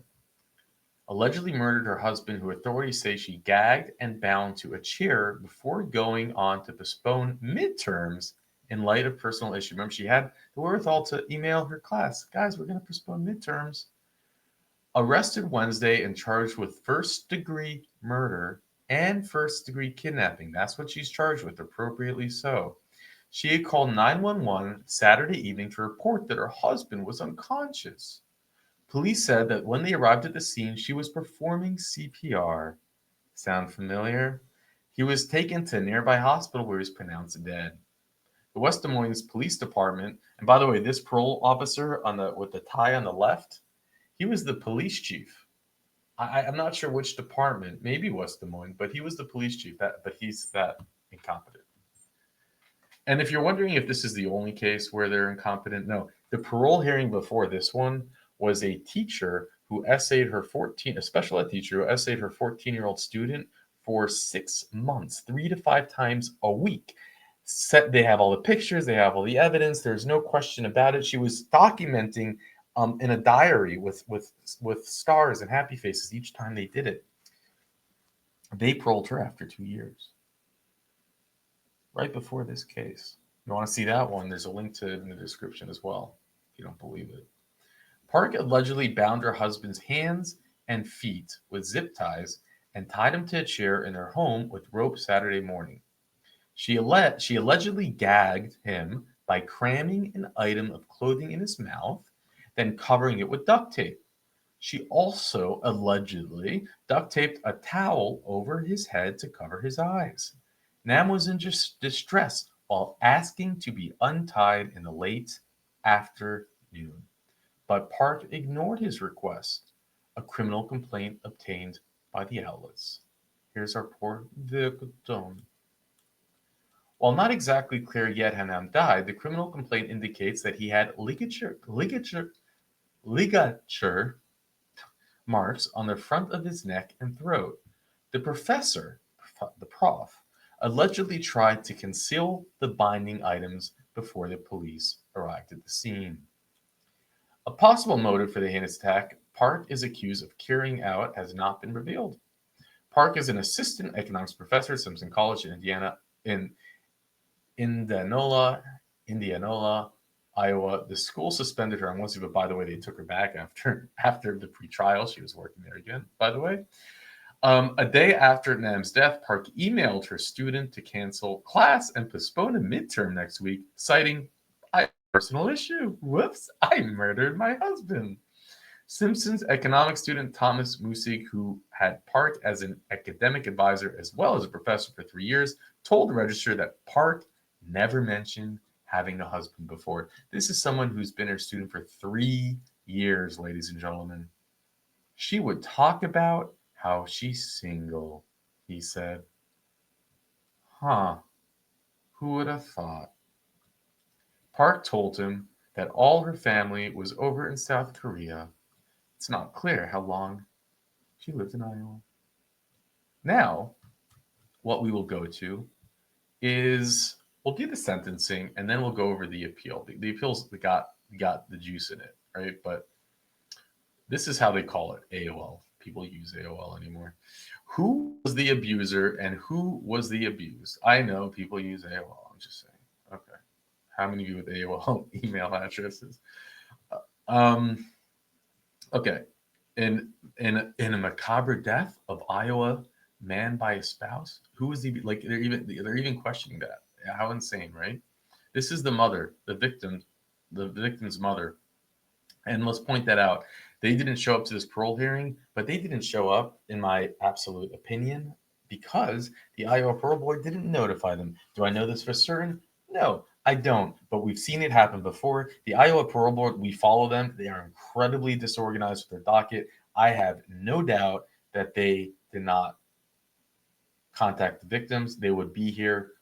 Allegedly murdered her husband, who authorities say she gagged and bound to a chair before going on to postpone midterms in light of personal issue. Remember, she had the wherewithal to email her class, guys, we're going to postpone midterms. Arrested Wednesday and charged with first-degree murder and first-degree kidnapping. That's what she's charged with, appropriately so. She had called 911 Saturday evening to report that her husband was unconscious. Police said that when they arrived at the scene, she was performing CPR. Sound familiar? He was taken to a nearby hospital where he was pronounced dead. The West Des Moines Police Department, and by the way, this parole officer with the tie on the left, he was the police chief. I'm not sure which department, maybe West Des Moines, but he was the police chief. But he's that incompetent. And if you're wondering if this is the only case where they're incompetent, no. The parole hearing before this one was a teacher who essayed her a special ed teacher who essayed her 14-year-old student for 6 months, 3 to 5 times a week. They have all the pictures, they have all the evidence. There's no question about it. She was documenting in a diary with stars and happy faces each time they did it. They paroled her after 2 years, right before this case. You want to see that one? There's a link to it in the description as well, if you don't believe it. Park allegedly bound her husband's hands and feet with zip ties and tied him to a chair in her home with rope Saturday morning. She allegedly gagged him by cramming an item of clothing in his mouth, then covering it with duct tape. She also allegedly duct taped a towel over his head to cover his eyes. Nam was in distress while asking to be untied in the late afternoon. But Park ignored his request. A criminal complaint obtained by the outlets. Here's our poor victim. While not exactly clear yet how Nam died, the criminal complaint indicates that he had ligature marks on the front of his neck and throat. The prof, allegedly tried to conceal the binding items before the police arrived at the scene. A possible motive for the heinous attack Park is accused of carrying out has not been revealed. Park is an assistant economics professor at Simpson College in Indianola, Iowa. The school suspended her on Wednesday, but by the way, they took her back after the pre-trial. She was working there again, by the way. A day after Nam's death, Park emailed her student to cancel class and postpone a midterm next week, citing personal issue. Whoops, I murdered my husband. Simpson's economics student Thomas Musig, who had Park as an academic advisor as well as a professor for 3 years, told the Register that Park never mentioned having a husband before. This is someone who's been her student for 3 years, ladies and gentlemen. She would talk about how she's single, he said. Huh. Who would have thought? Park told him that all her family was over in South Korea. It's not clear how long she lived in Iowa. Now, what we will go to is we'll do the sentencing and then we'll go over the appeal. The appeals got the juice in it, right? But this is how they call it, AOL. People use AOL anymore. Who was the abuser and who was the abused? I know people use AOL. I'm just saying. Okay. How many of you with AOL email addresses? Okay. In a macabre death of Iowa man by a spouse, who was the like? They're even questioning that. How insane, right? This is the mother, the victim's mother, and let's point that out. They didn't show up to this parole hearing, but they didn't show up, in my absolute opinion, because the Iowa parole board didn't notify them. Do I know this for certain? No, I don't. But we've seen it happen before. The Iowa parole board, we follow them. They are incredibly disorganized with their docket. I have no doubt that they did not contact the victims. They would be here.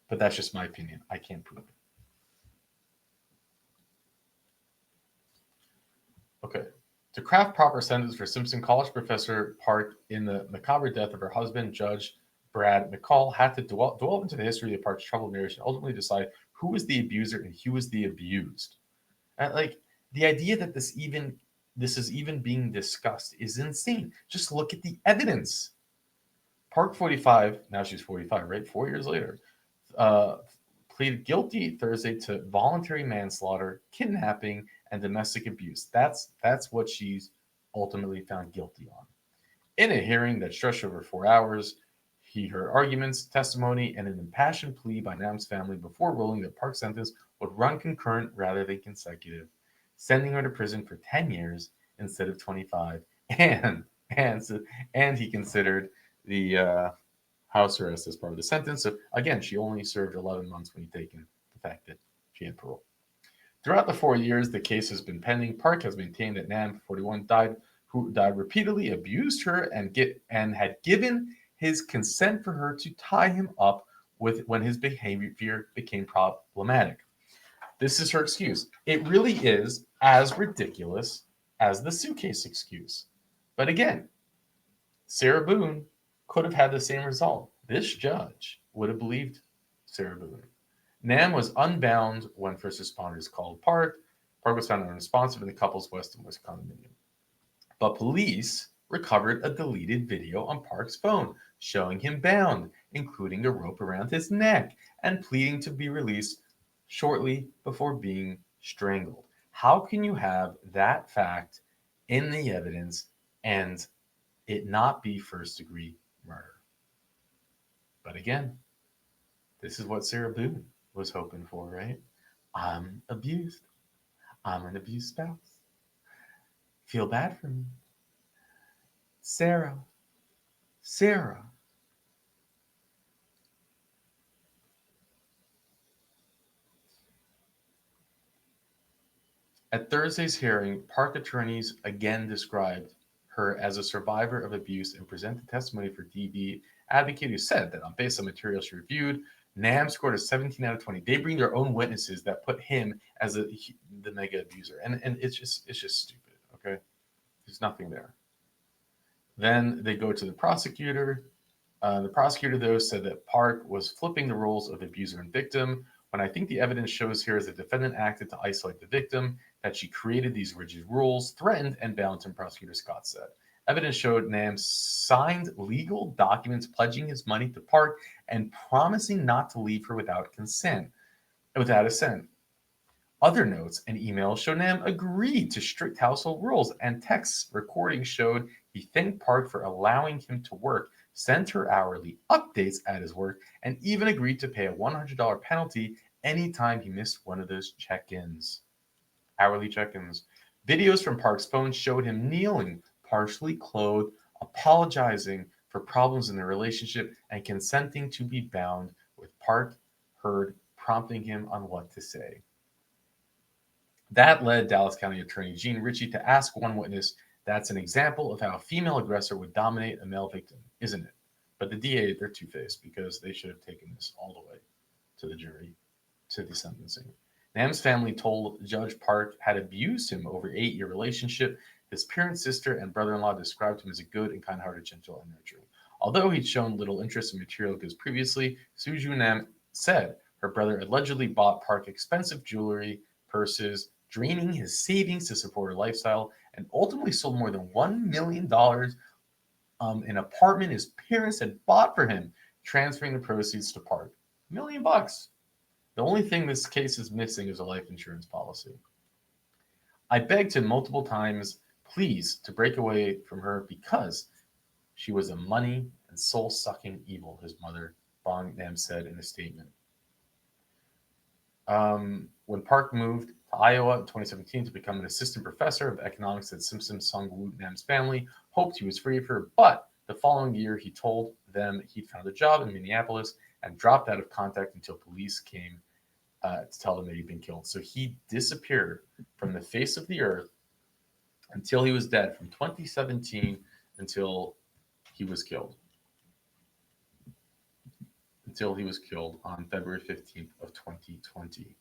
But that's just my opinion. I can't prove it. Okay. To craft proper sentence for Simpson College professor Park in the macabre death of her husband, Judge Brad McCall had to delve into the history of Park's troubled marriage and ultimately decide who was the abuser and who was the abused. Like, the idea that this is even being discussed is insane. Just look at the evidence. Park 45, now she's 45, right? 4 years later, pleaded guilty Thursday to voluntary manslaughter, kidnapping, and domestic abuse. That's what she's ultimately found guilty on. In a hearing that stretched over 4 hours, he heard arguments, testimony, and an impassioned plea by Nam's family before ruling that Park's sentence would run concurrent rather than consecutive, sending her to prison for 10 years instead of 25. And he considered the house arrest as part of the sentence. So again, she only served 11 months when you take in the fact that she had parole. Throughout the 4 years the case has been pending, Park has maintained that Nam, 41, who died repeatedly, abused her, and had given his consent for her to tie him up when his behavior became problematic. This is her excuse. It really is as ridiculous as the suitcase excuse. But again, Sarah Boone could have had the same result. This judge would have believed Sarah Boone. Nam was unbound when first responders called Park. Park was found unresponsive in the couple's west and west condominium. But police recovered a deleted video on Park's phone showing him bound, including a rope around his neck, and pleading to be released shortly before being strangled. How can you have that fact in the evidence and it not be first-degree murder? But again, this is what Sarah Boone was hoping for, right? I'm abused. I'm an abused spouse. Feel bad for me. Sarah. At Thursday's hearing, Park attorneys again described her as a survivor of abuse and presented testimony for DV advocate who said that based on material she reviewed, Nam scored a 17 out of 20. They bring their own witnesses that put him as the mega abuser. And it's just stupid, okay? There's nothing there. Then they go to the prosecutor. The prosecutor, though, said that Park was flipping the roles of abuser and victim, when I think the evidence shows here is the defendant acted to isolate the victim, that she created these rigid rules, threatened and bound him, Prosecutor Scott said. Evidence showed Nam signed legal documents pledging his money to Park and promising not to leave her without assent. Other notes and emails show Nam agreed to strict household rules, and text recordings showed he thanked Park for allowing him to work, sent her hourly updates at his work, and even agreed to pay a $100 penalty anytime he missed one of those check-ins. Hourly check-ins. Videos from Park's phone showed him kneeling, partially clothed, apologizing for problems in the relationship, and consenting to be bound, with Park heard prompting him on what to say. That led Dallas County Attorney Gene Ritchie to ask one witness, that's an example of how a female aggressor would dominate a male victim, isn't it? But the DA, they're two-faced because they should have taken this all the way to the jury, to the sentencing. Nam's family told Judge Park had abused him over an 8-year relationship. His parent, sister, and brother-in-law described him as a good and kind-hearted, gentle, and nurturing. Although he'd shown little interest in material goods previously, Suju Nam said her brother allegedly bought Park expensive jewelry, purses, draining his savings to support her lifestyle, and ultimately sold more than $1 million an apartment his parents had bought for him, transferring the proceeds to Park. $1 million. The only thing this case is missing is a life insurance policy. I begged him multiple times, please, to break away from her because she was a money and soul-sucking evil, his mother, Bong Nam, said in a statement. When Park moved to Iowa in 2017 to become an assistant professor of economics at Simpson's Sung-Woo Nam's family, hoped he was free of her, but the following year he told them he'd found a job in Minneapolis and dropped out of contact until police came to tell them that he'd been killed. So he disappeared from the face of the earth until he was dead, from 2017 until he was killed. Until he was killed on February 15th of 2020.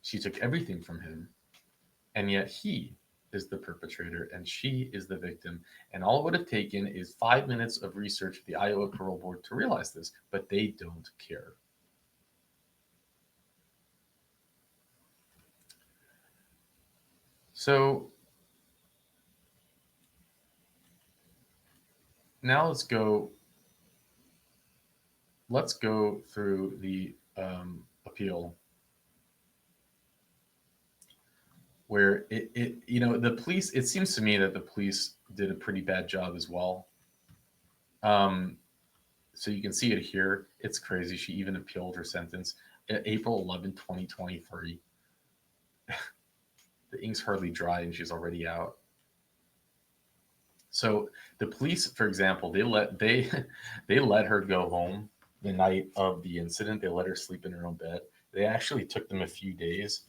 She took everything from him, and yet he is the perpetrator and she is the victim. And all it would have taken is 5 minutes of research at the Iowa Parole Board to realize this, but they don't care. So now let's go through the appeal, where the police, it seems to me that the police did a pretty bad job as well. So you can see it here. It's crazy. She even appealed her sentence April 11, 2023. The ink's hardly dry and she's already out. So the police, for example, they let her go home the night of the incident. They let her sleep in her own bed. They actually took them a few days.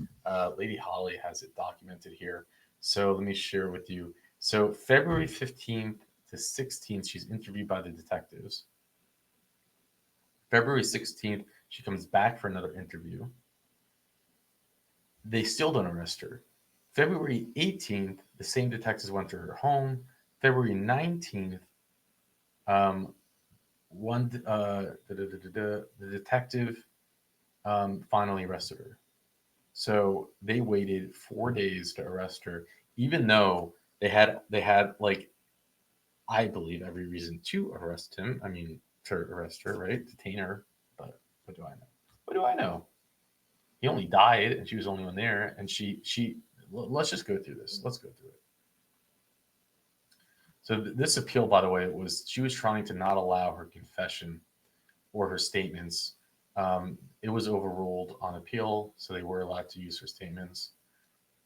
Lady Holly has it documented here. So let me share with you. So February 15th to 16th, she's interviewed by the detectives. February 16th, she comes back for another interview. They still don't arrest her. February 18th, the same detectives went to her home. February 19th, the detective finally arrested her. So they waited 4 days to arrest her, even though they had like, I believe, every reason to arrest him. I mean, to arrest her, right? Detain her. But what do I know? What do I know? He only died, and she was the only one there. And she. Let's just go through this. Let's go through it. So this appeal, by the way, she was trying to not allow her confession or her statements. It was overruled on appeal, so they were allowed to use her statements.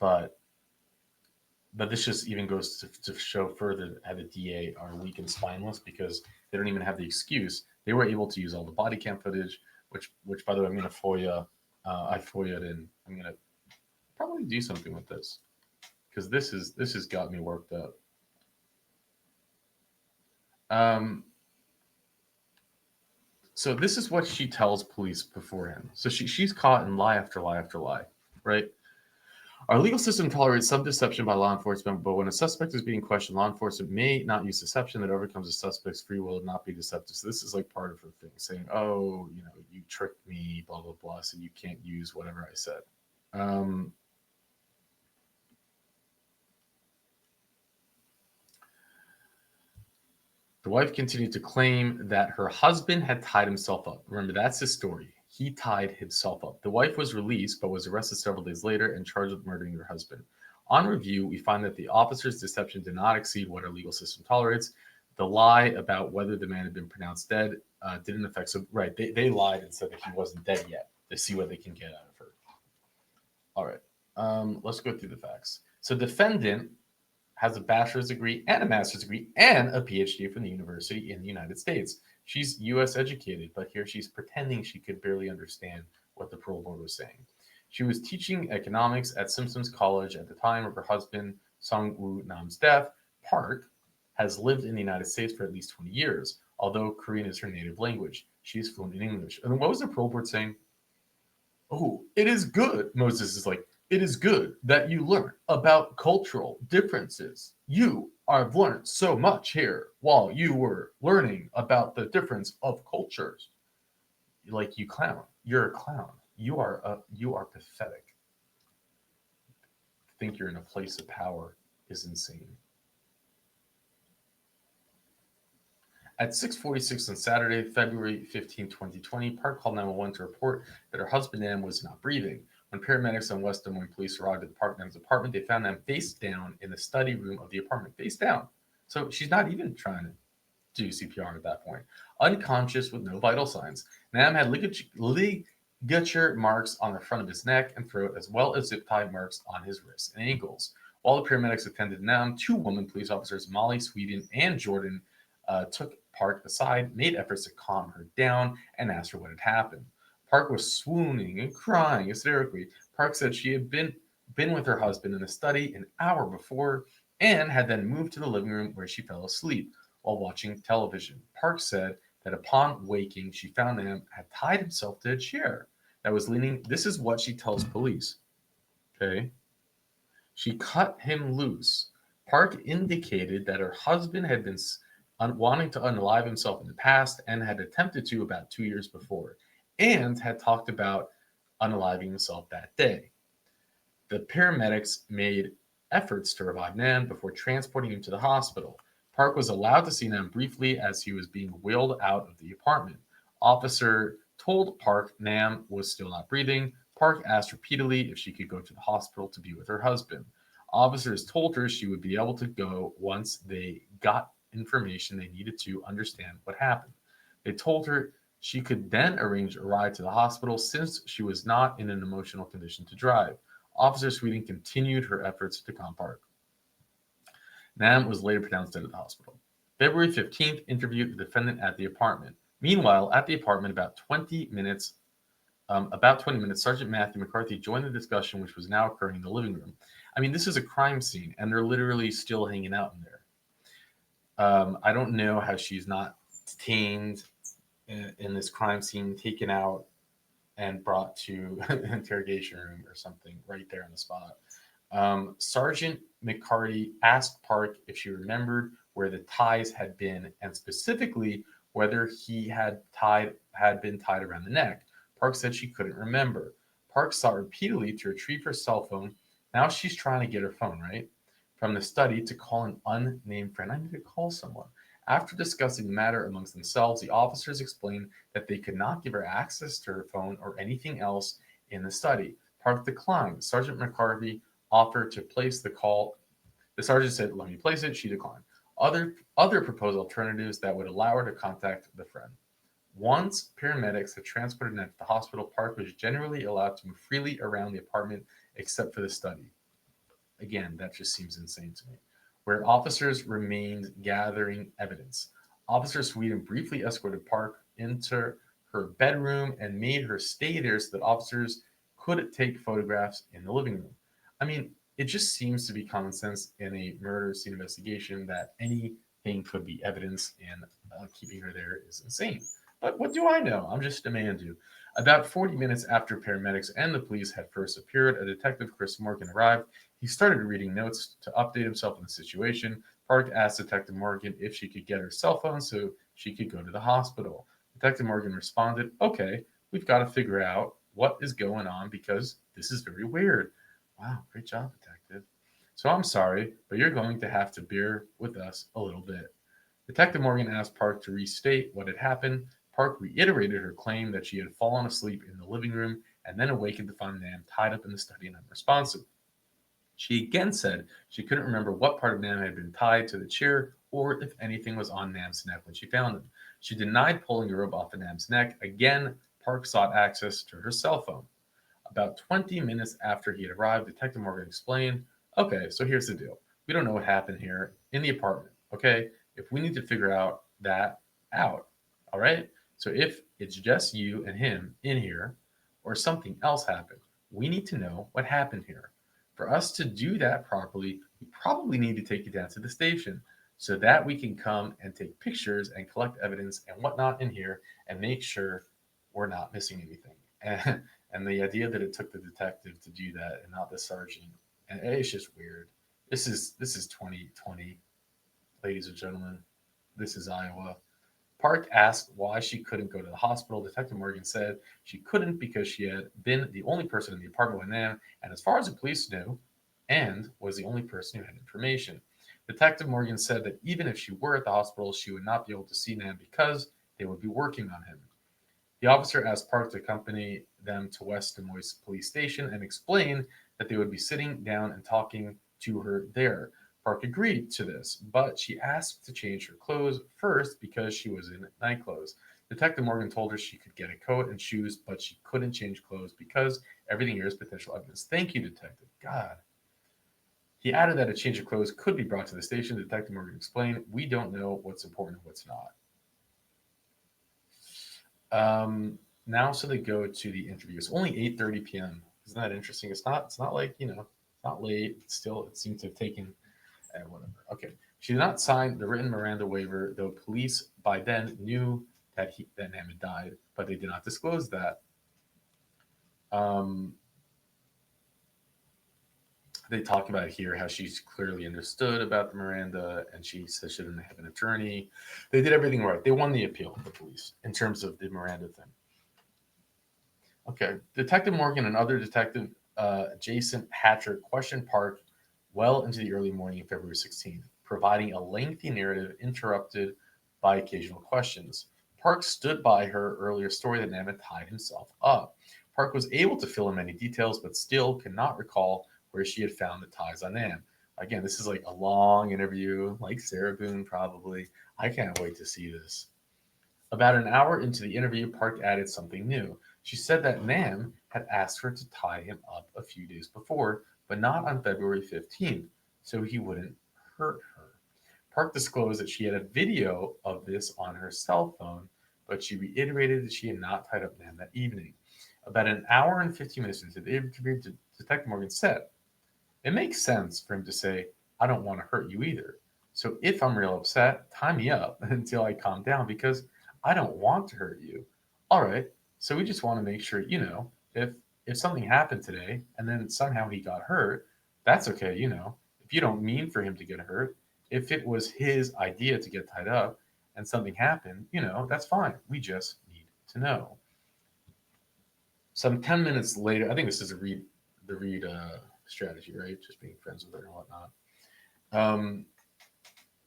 But this just even goes to show further how the DA are weak and spineless, because they don't even have the excuse. They were able to use all the body cam footage, which by the way, I'm going to FOIA. I FOIA'd in. I'm going to probably do something with this, because this has got me worked up. So this is what she tells police beforehand. So she's caught in lie after lie after lie, right? Our legal system tolerates some deception by law enforcement, but when a suspect is being questioned, law enforcement may not use deception that overcomes a suspect's free will and not be deceptive. So this is like part of her thing, saying, oh, you tricked me, blah, blah, blah, so you can't use whatever I said. The wife continued to claim that her husband had tied himself up. Remember, that's his story. He tied himself up. The wife was released, but was arrested several days later and charged with murdering her husband. On review, we find that the officer's deception did not exceed what our legal system tolerates. The lie about whether the man had been pronounced dead didn't affect. So, right, they lied and said that he wasn't dead yet to see what they can get out of her. All right, let's go through the facts. So, defendant has a bachelor's degree and a master's degree and a PhD from the university in the United States. She's U.S. educated, but here she's pretending she could barely understand what the parole board was saying. She was teaching economics at Simpson's College at the time of her husband, Sung-Woo Nam's death. Park has lived in the United States for at least 20 years, although Korean is her native language. She is fluent in English. And what was the parole board saying? Oh, it is good. Moses is like, it is good that you learn about cultural differences. You have learned so much here while you were learning about the difference of cultures. Like, you clown. You're a clown. You are pathetic. To think you're in a place of power is insane. At 6:46 on Saturday, February 15, 2020, Park called 911 to report that her husband Nam was not breathing. When paramedics and West Des Moines police arrived at the Park Nam's apartment, they found Nam face down in the study room of the apartment. Face down. So she's not even trying to do CPR at that point. Unconscious with no vital signs. Nam had butcher marks on the front of his neck and throat, as well as zip tie marks on his wrists and ankles. While the paramedics attended Nam, two women police officers, Molly Sweden and Jordan, took Park aside, made efforts to calm her down, and asked her what had happened. Park was swooning and crying hysterically. Park said she had been with her husband in the study an hour before and had then moved to the living room where she fell asleep while watching television. Park said that upon waking, she found Nam had tied himself to a chair that was leaning. This is what she tells police. Okay. She cut him loose. Park indicated that her husband had been wanting to unalive himself in the past and had attempted to about 2 years before and had talked about unaliving himself that day. The paramedics made efforts to revive Nam before transporting him to the hospital. Park was allowed to see Nam briefly as he was being wheeled out of the apartment. Officer told Park Nam was still not breathing. Park asked repeatedly if she could go to the hospital to be with her husband. Officers told her she would be able to go once they got information they needed to understand what happened. They told her she could then arrange a ride to the hospital since she was not in an emotional condition to drive. Officer Sweeting continued her efforts to calm Park. Nam was later pronounced dead at the hospital. February 15th, interviewed the defendant at the apartment. Meanwhile, at the apartment, about 20 minutes, Sergeant Matthew McCarthy joined the discussion, which was now occurring in the living room. I mean, this is a crime scene, and they're literally still hanging out in there. I don't know how she's not detained in this crime scene, taken out, and brought to an interrogation room or something right there on the spot. Sergeant McCarty asked Park if she remembered where the ties had been, and specifically whether he had been tied around the neck. Park said she couldn't remember. Park sought repeatedly to retrieve her cell phone. Now she's trying to get her phone, right? From the study to call an unnamed friend. I need to call someone. After discussing the matter amongst themselves, the officers explained that they could not give her access to her phone or anything else in the study. Park declined. Sergeant McCarthy offered to place the call. The sergeant said, "Let me place it." She declined. Other proposed alternatives that would allow her to contact the friend. Once paramedics had transported Ned to the hospital, Park was generally allowed to move freely around the apartment except for the study. Again, that just seems insane to me. Where officers remained gathering evidence. Officer Sweden briefly escorted Park into her bedroom and made her stay there so that officers could take photographs in the living room. I mean, it just seems to be common sense in a murder scene investigation that anything could be evidence, and keeping her there is insane. But what do I know? I'm just a man, dude. About 40 minutes after paramedics and the police had first appeared, a detective, Chris Morgan, arrived. He started reading notes to update himself on the situation. Park asked Detective Morgan if she could get her cell phone so she could go to the hospital. Detective Morgan responded, "Okay, we've got to figure out what is going on because this is very weird." Wow, great job, detective. "So I'm sorry, but you're going to have to bear with us a little bit." Detective Morgan asked Park to restate what had happened. Park reiterated her claim that she had fallen asleep in the living room and then awakened to find Nam tied up in the study and unresponsive. She again said she couldn't remember what part of Nam had been tied to the chair or if anything was on Nam's neck when she found him. She denied pulling the rope off of Nam's neck. Again, Park sought access to her cell phone. About 20 minutes after he had arrived, Detective Morgan explained, "Okay, so here's the deal. We don't know what happened here in the apartment, okay? If we need to figure out that out, all right? So if it's just you and him in here or something else happened, we need to know what happened here. For us to do that properly, we probably need to take you down to the station so that we can come and take pictures and collect evidence and whatnot in here and make sure we're not missing anything." And the idea that it took the detective to do that and not the sergeant, and it's just weird. This is 2020, ladies and gentlemen. This is Iowa. Park asked why she couldn't go to the hospital. Detective Morgan said she couldn't because she had been the only person in the apartment with Nam, and as far as the police knew, and was the only person who had information. Detective Morgan said that even if she were at the hospital, she would not be able to see Nam because they would be working on him. The officer asked Park to accompany them to West Des Moines Police Station and explained that they would be sitting down and talking to her there. Park agreed to this, but she asked to change her clothes first because she was in night clothes. Detective Morgan told her she could get a coat and shoes, but she couldn't change clothes because everything here is potential evidence. Thank you, Detective. God. He added that a change of clothes could be brought to the station. Detective Morgan explained, we don't know what's important and what's not. Now, so they go to the interview. It's only 8:30 p.m. Isn't that interesting? It's not like, it's not late. It's still, it seems to have taken, whatever. Okay. She did not sign the written Miranda waiver, though police by then knew that Nam had died, but they did not disclose that. They talk about here how she's clearly understood about the Miranda, and she says she didn't have an attorney. They did everything right. They won the appeal, the police, in terms of the Miranda thing. Okay, Detective Morgan and other detective Jason Hatcher questioned Park well into the early morning of February 16th, providing a lengthy narrative interrupted by occasional questions. Park stood by her earlier story that Nam had tied himself up. Park was able to fill in many details, but still could not recall where she had found the ties on Nam. Again, this is like a long interview, like Sarah Boone probably. I can't wait to see this. About an hour into the interview, Park added something new. She said that Nam had asked her to tie him up a few days before, but not on February 15th, so he wouldn't hurt her. Park disclosed that she had a video of this on her cell phone, but she reiterated that she had not tied up Nam that evening. About an hour and 15 minutes into the interview, Detective Morgan said, it makes sense for him to say, I don't want to hurt you either. So if I'm real upset, tie me up until I calm down because I don't want to hurt you. All right. So we just want to make sure, if something happened today and then somehow he got hurt, that's okay. If you don't mean for him to get hurt, if it was his idea to get tied up and something happened, that's fine. We just need to know. Some 10 minutes later, I think this is the read strategy, right? Just being friends with her and whatnot.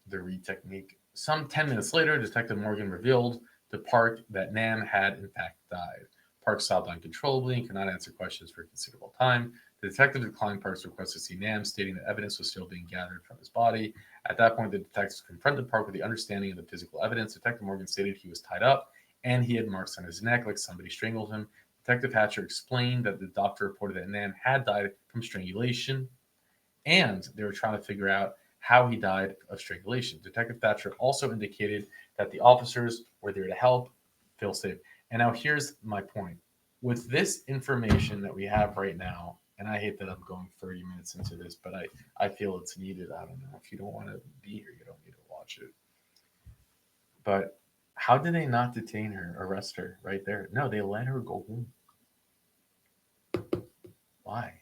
The read technique. Some 10 minutes later, Detective Morgan revealed to Park that Nam had in fact died. Park sobbed uncontrollably and could not answer questions for a considerable time. The detective declined Park's request to see Nam, stating that evidence was still being gathered from his body. At that point, the detectives confronted Park with the understanding of the physical evidence. Detective Morgan stated he was tied up and he had marks on his neck like somebody strangled him. Detective Hatcher explained that the doctor reported that Nam had died from strangulation, and they were trying to figure out how he died of strangulation. Detective Thatcher also indicated that the officers were there to help feel safe. And now here's my point. With this information that we have right now, and I hate that I'm going 30 minutes into this, but I feel it's needed. I don't know. If you don't want to be here, you don't need to watch it. But how did they not detain her, arrest her right there? No, they let her go home. Why?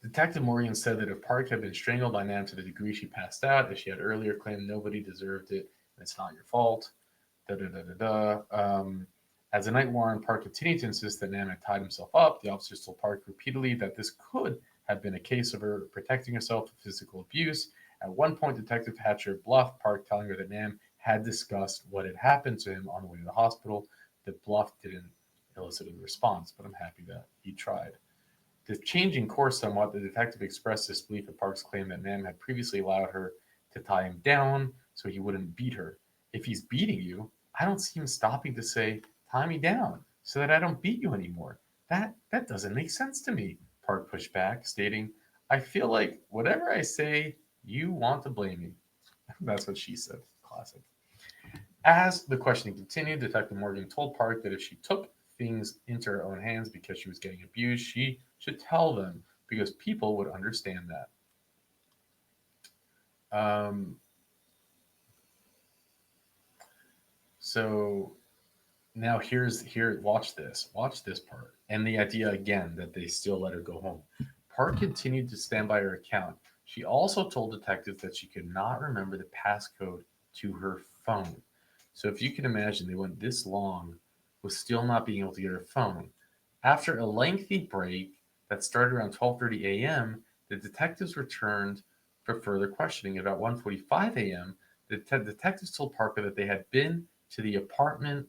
Detective Morgan said that if Park had been strangled by Nam to the degree she passed out, as she had earlier claimed, nobody deserved it, and it's not your fault. As the night wore on, Park continued to insist that Nam had tied himself up. The officers told Park repeatedly that this could have been a case of her protecting herself from physical abuse. At one point, Detective Hatcher bluffed Park, telling her that Nam had discussed what had happened to him on the way to the hospital. The bluff didn't elicit a response, but I'm happy that he tried. To changing course somewhat, the detective expressed his belief in Park's claim that Nam had previously allowed her to tie him down so he wouldn't beat her. If he's beating you, I don't see him stopping to say, tie me down so that I don't beat you anymore. That doesn't make sense to me, Park pushed back, stating, I feel like whatever I say, you want to blame me. That's what she said. Classic. As the questioning continued, Detective Morgan told Park that if she took things into her own hands because she was getting abused, she should tell them because people would understand that. So now watch this part. And the idea again that they still let her go home. Park continued to stand by her account. She also told detectives that she could not remember the passcode to her phone. So if you can imagine, they went this long with still not being able to get her phone. After a lengthy break that started around 12:30 a.m., the detectives returned for further questioning. About 1:45 a.m., the detectives told Parker that they had been to the apartment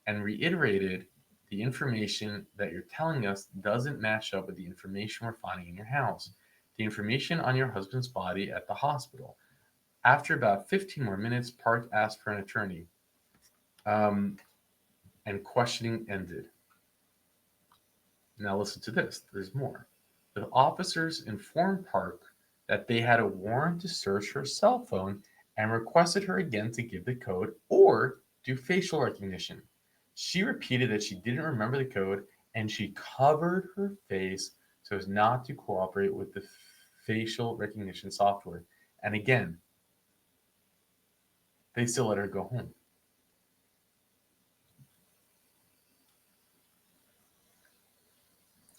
and reiterated the information that you're telling us doesn't match up with the information we're finding in your house. The information on your husband's body at the hospital. After about 15 more minutes, Park asked for an attorney. And questioning ended. Now listen to this. There's more. The officers informed Park that they had a warrant to search her cell phone and requested her again to give the code or do facial recognition. She repeated that she didn't remember the code and she covered her face so as not to cooperate with the facial recognition software. And again, they still let her go home.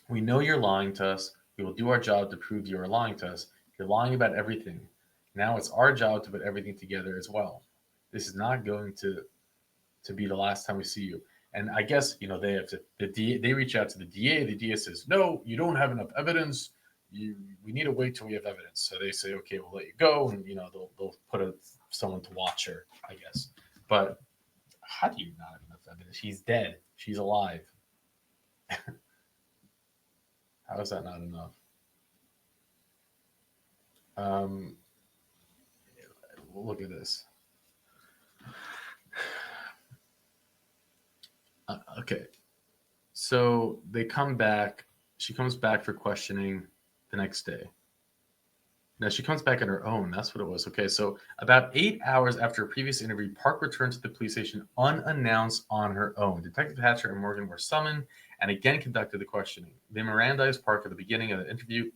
We know you're lying to us. We will do our job to prove you are lying to us. You're lying about everything. Now it's our job to put everything together as well. This is not going to be the last time we see you. And I guess, you know, they have to, they reach out to the DA. The DA says, no, you don't have enough evidence. We need to wait till we have evidence. So they say, okay, we'll let you go. And, you know, they'll put someone to watch her, I guess. But how do you not have enough evidence? She's dead. She's alive. How is that not enough? Look at this. Okay. So they come back. She comes back for questioning the next day. Now she comes back on her own. That's what it was. Okay. So about 8 hours after a previous interview, Park returned to the police station unannounced on her own. Detective Hatcher and Morgan were summoned and again conducted the questioning. They Mirandized Park at the beginning of the interview.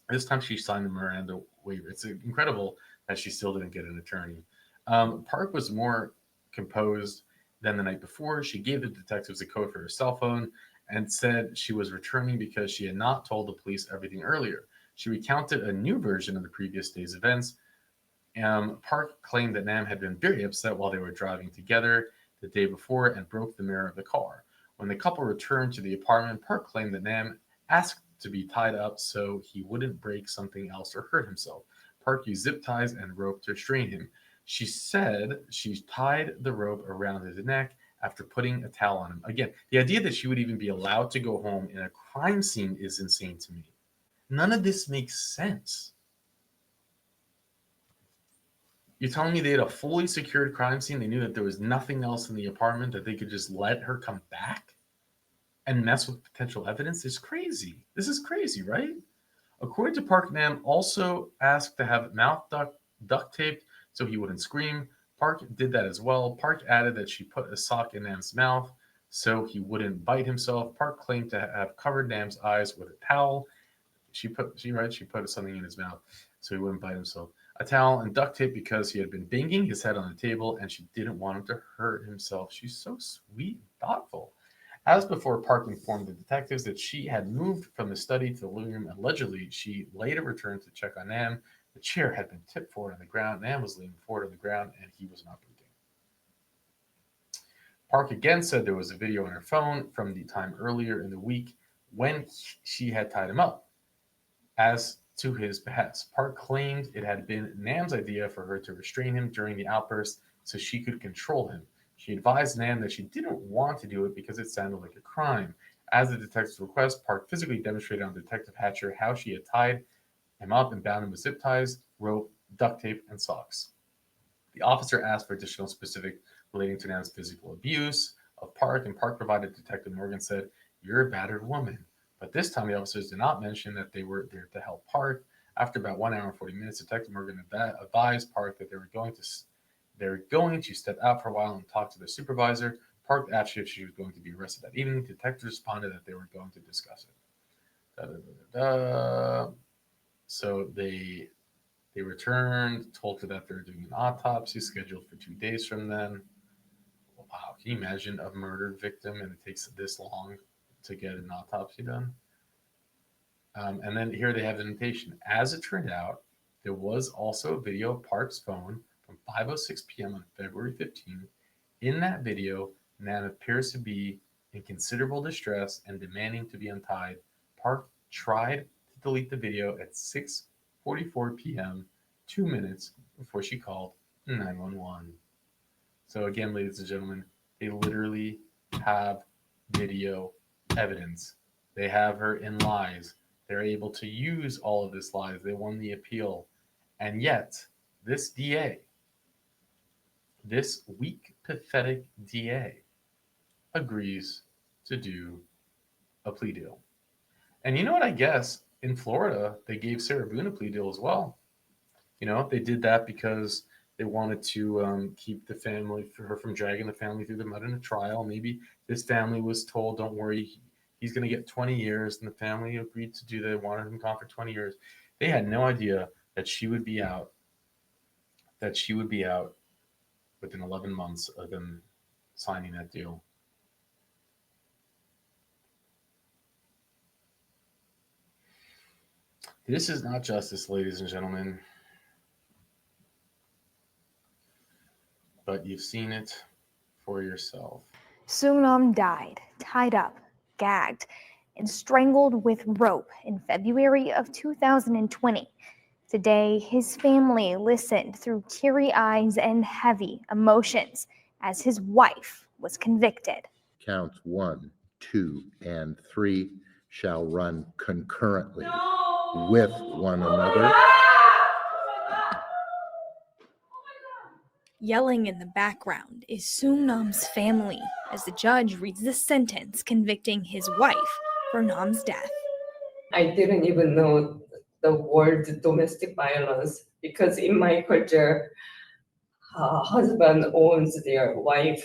This time she signed the Miranda waiver. It's incredible that she still didn't get an attorney. Park was more composed than the night before. She gave the detectives a code for her cell phone and said she was returning because she had not told the police everything earlier. She recounted a new version of the previous day's events. Park claimed that Nam had been very upset while they were driving together the day before and broke the mirror of the car. When the couple returned to the apartment, Park claimed that Nam asked to be tied up so he wouldn't break something else or hurt himself. Park used zip ties and rope to restrain him. She said she tied the rope around his neck after putting a towel on him. Again, the idea that she would even be allowed to go home in a crime scene is insane to me. None of this makes sense. You're telling me they had a fully secured crime scene? They knew that there was nothing else in the apartment, that they could just let her come back and mess with potential evidence? It's crazy. This is crazy, right? According to Park, Nam also asked to have mouth duct taped so he wouldn't scream. Park did that as well. Park added that she put a sock in Nam's mouth so he wouldn't bite himself. Park claimed to have covered Nam's eyes with a towel. She put something in his mouth so he wouldn't bite himself. A towel and duct tape because he had been banging his head on the table and she didn't want him to hurt himself. She's so sweet and thoughtful. As before, Park informed the detectives that she had moved from the study to the living room. Allegedly, she later returned to check on Nam. The chair had been tipped forward on the ground. Nam was leaning forward on the ground and he was not breathing. Park again said there was a video on her phone from the time earlier in the week when she had tied him up. As to his behest, Park claimed it had been Nam's idea for her to restrain him during the outburst so she could control him. She advised Nam that she didn't want to do it because it sounded like a crime. As the detective's request, Park physically demonstrated on Detective Hatcher how she had tied him up and bound him with zip ties, rope, duct tape, and socks. The officer asked for additional specifics relating to Nam's physical abuse of Park, and Park provided. Detective Morgan said, "You're a battered woman." But this time, the officers did not mention that they were there to help Park. After about 1 hour and 40 minutes, Detective Morgan advised Park that they were going to step out for a while and talk to their supervisor. Park asked if she was going to be arrested that evening. Detectives responded that they were going to discuss it. So they returned, told her that they're doing an autopsy scheduled for 2 days from then. Wow, can you imagine a murdered victim and it takes this long to get an autopsy done? And then here they have the notation. As it turned out, there was also a video of Park's phone from 5:06 p.m. on February 15th. In that video, Nam appears to be in considerable distress and demanding to be untied. Park tried to delete the video at 6:44 p.m., 2 minutes before she called 911. So again, ladies and gentlemen, they literally have video evidence. They have her in lies. They're able to use all of this lies. They won the appeal. And yet, this DA this weak, pathetic DA agrees to do a plea deal. And you know what? I guess in Florida, they gave Sarah Boone a plea deal as well. You know, they did that because they wanted to keep the family, for her from dragging the family through the mud in a trial. Maybe this family was told, don't worry, he's going to get 20 years. And the family agreed to do that, wanted him gone for 20 years. They had no idea that she would be out, within 11 months of them signing that deal. This is not justice, ladies and gentlemen. But you've seen it for yourself. Seung-nam died, tied up, gagged, and strangled with rope in February of 2020. Today, his family listened through teary eyes and heavy emotions as his wife was convicted. Counts 1, 2, and 3 shall run concurrently with one another. Yelling in the background is Seung-nam's family as the judge reads the sentence convicting his wife for Nam's death. I didn't even know the word domestic violence because in my culture, husband owns their wife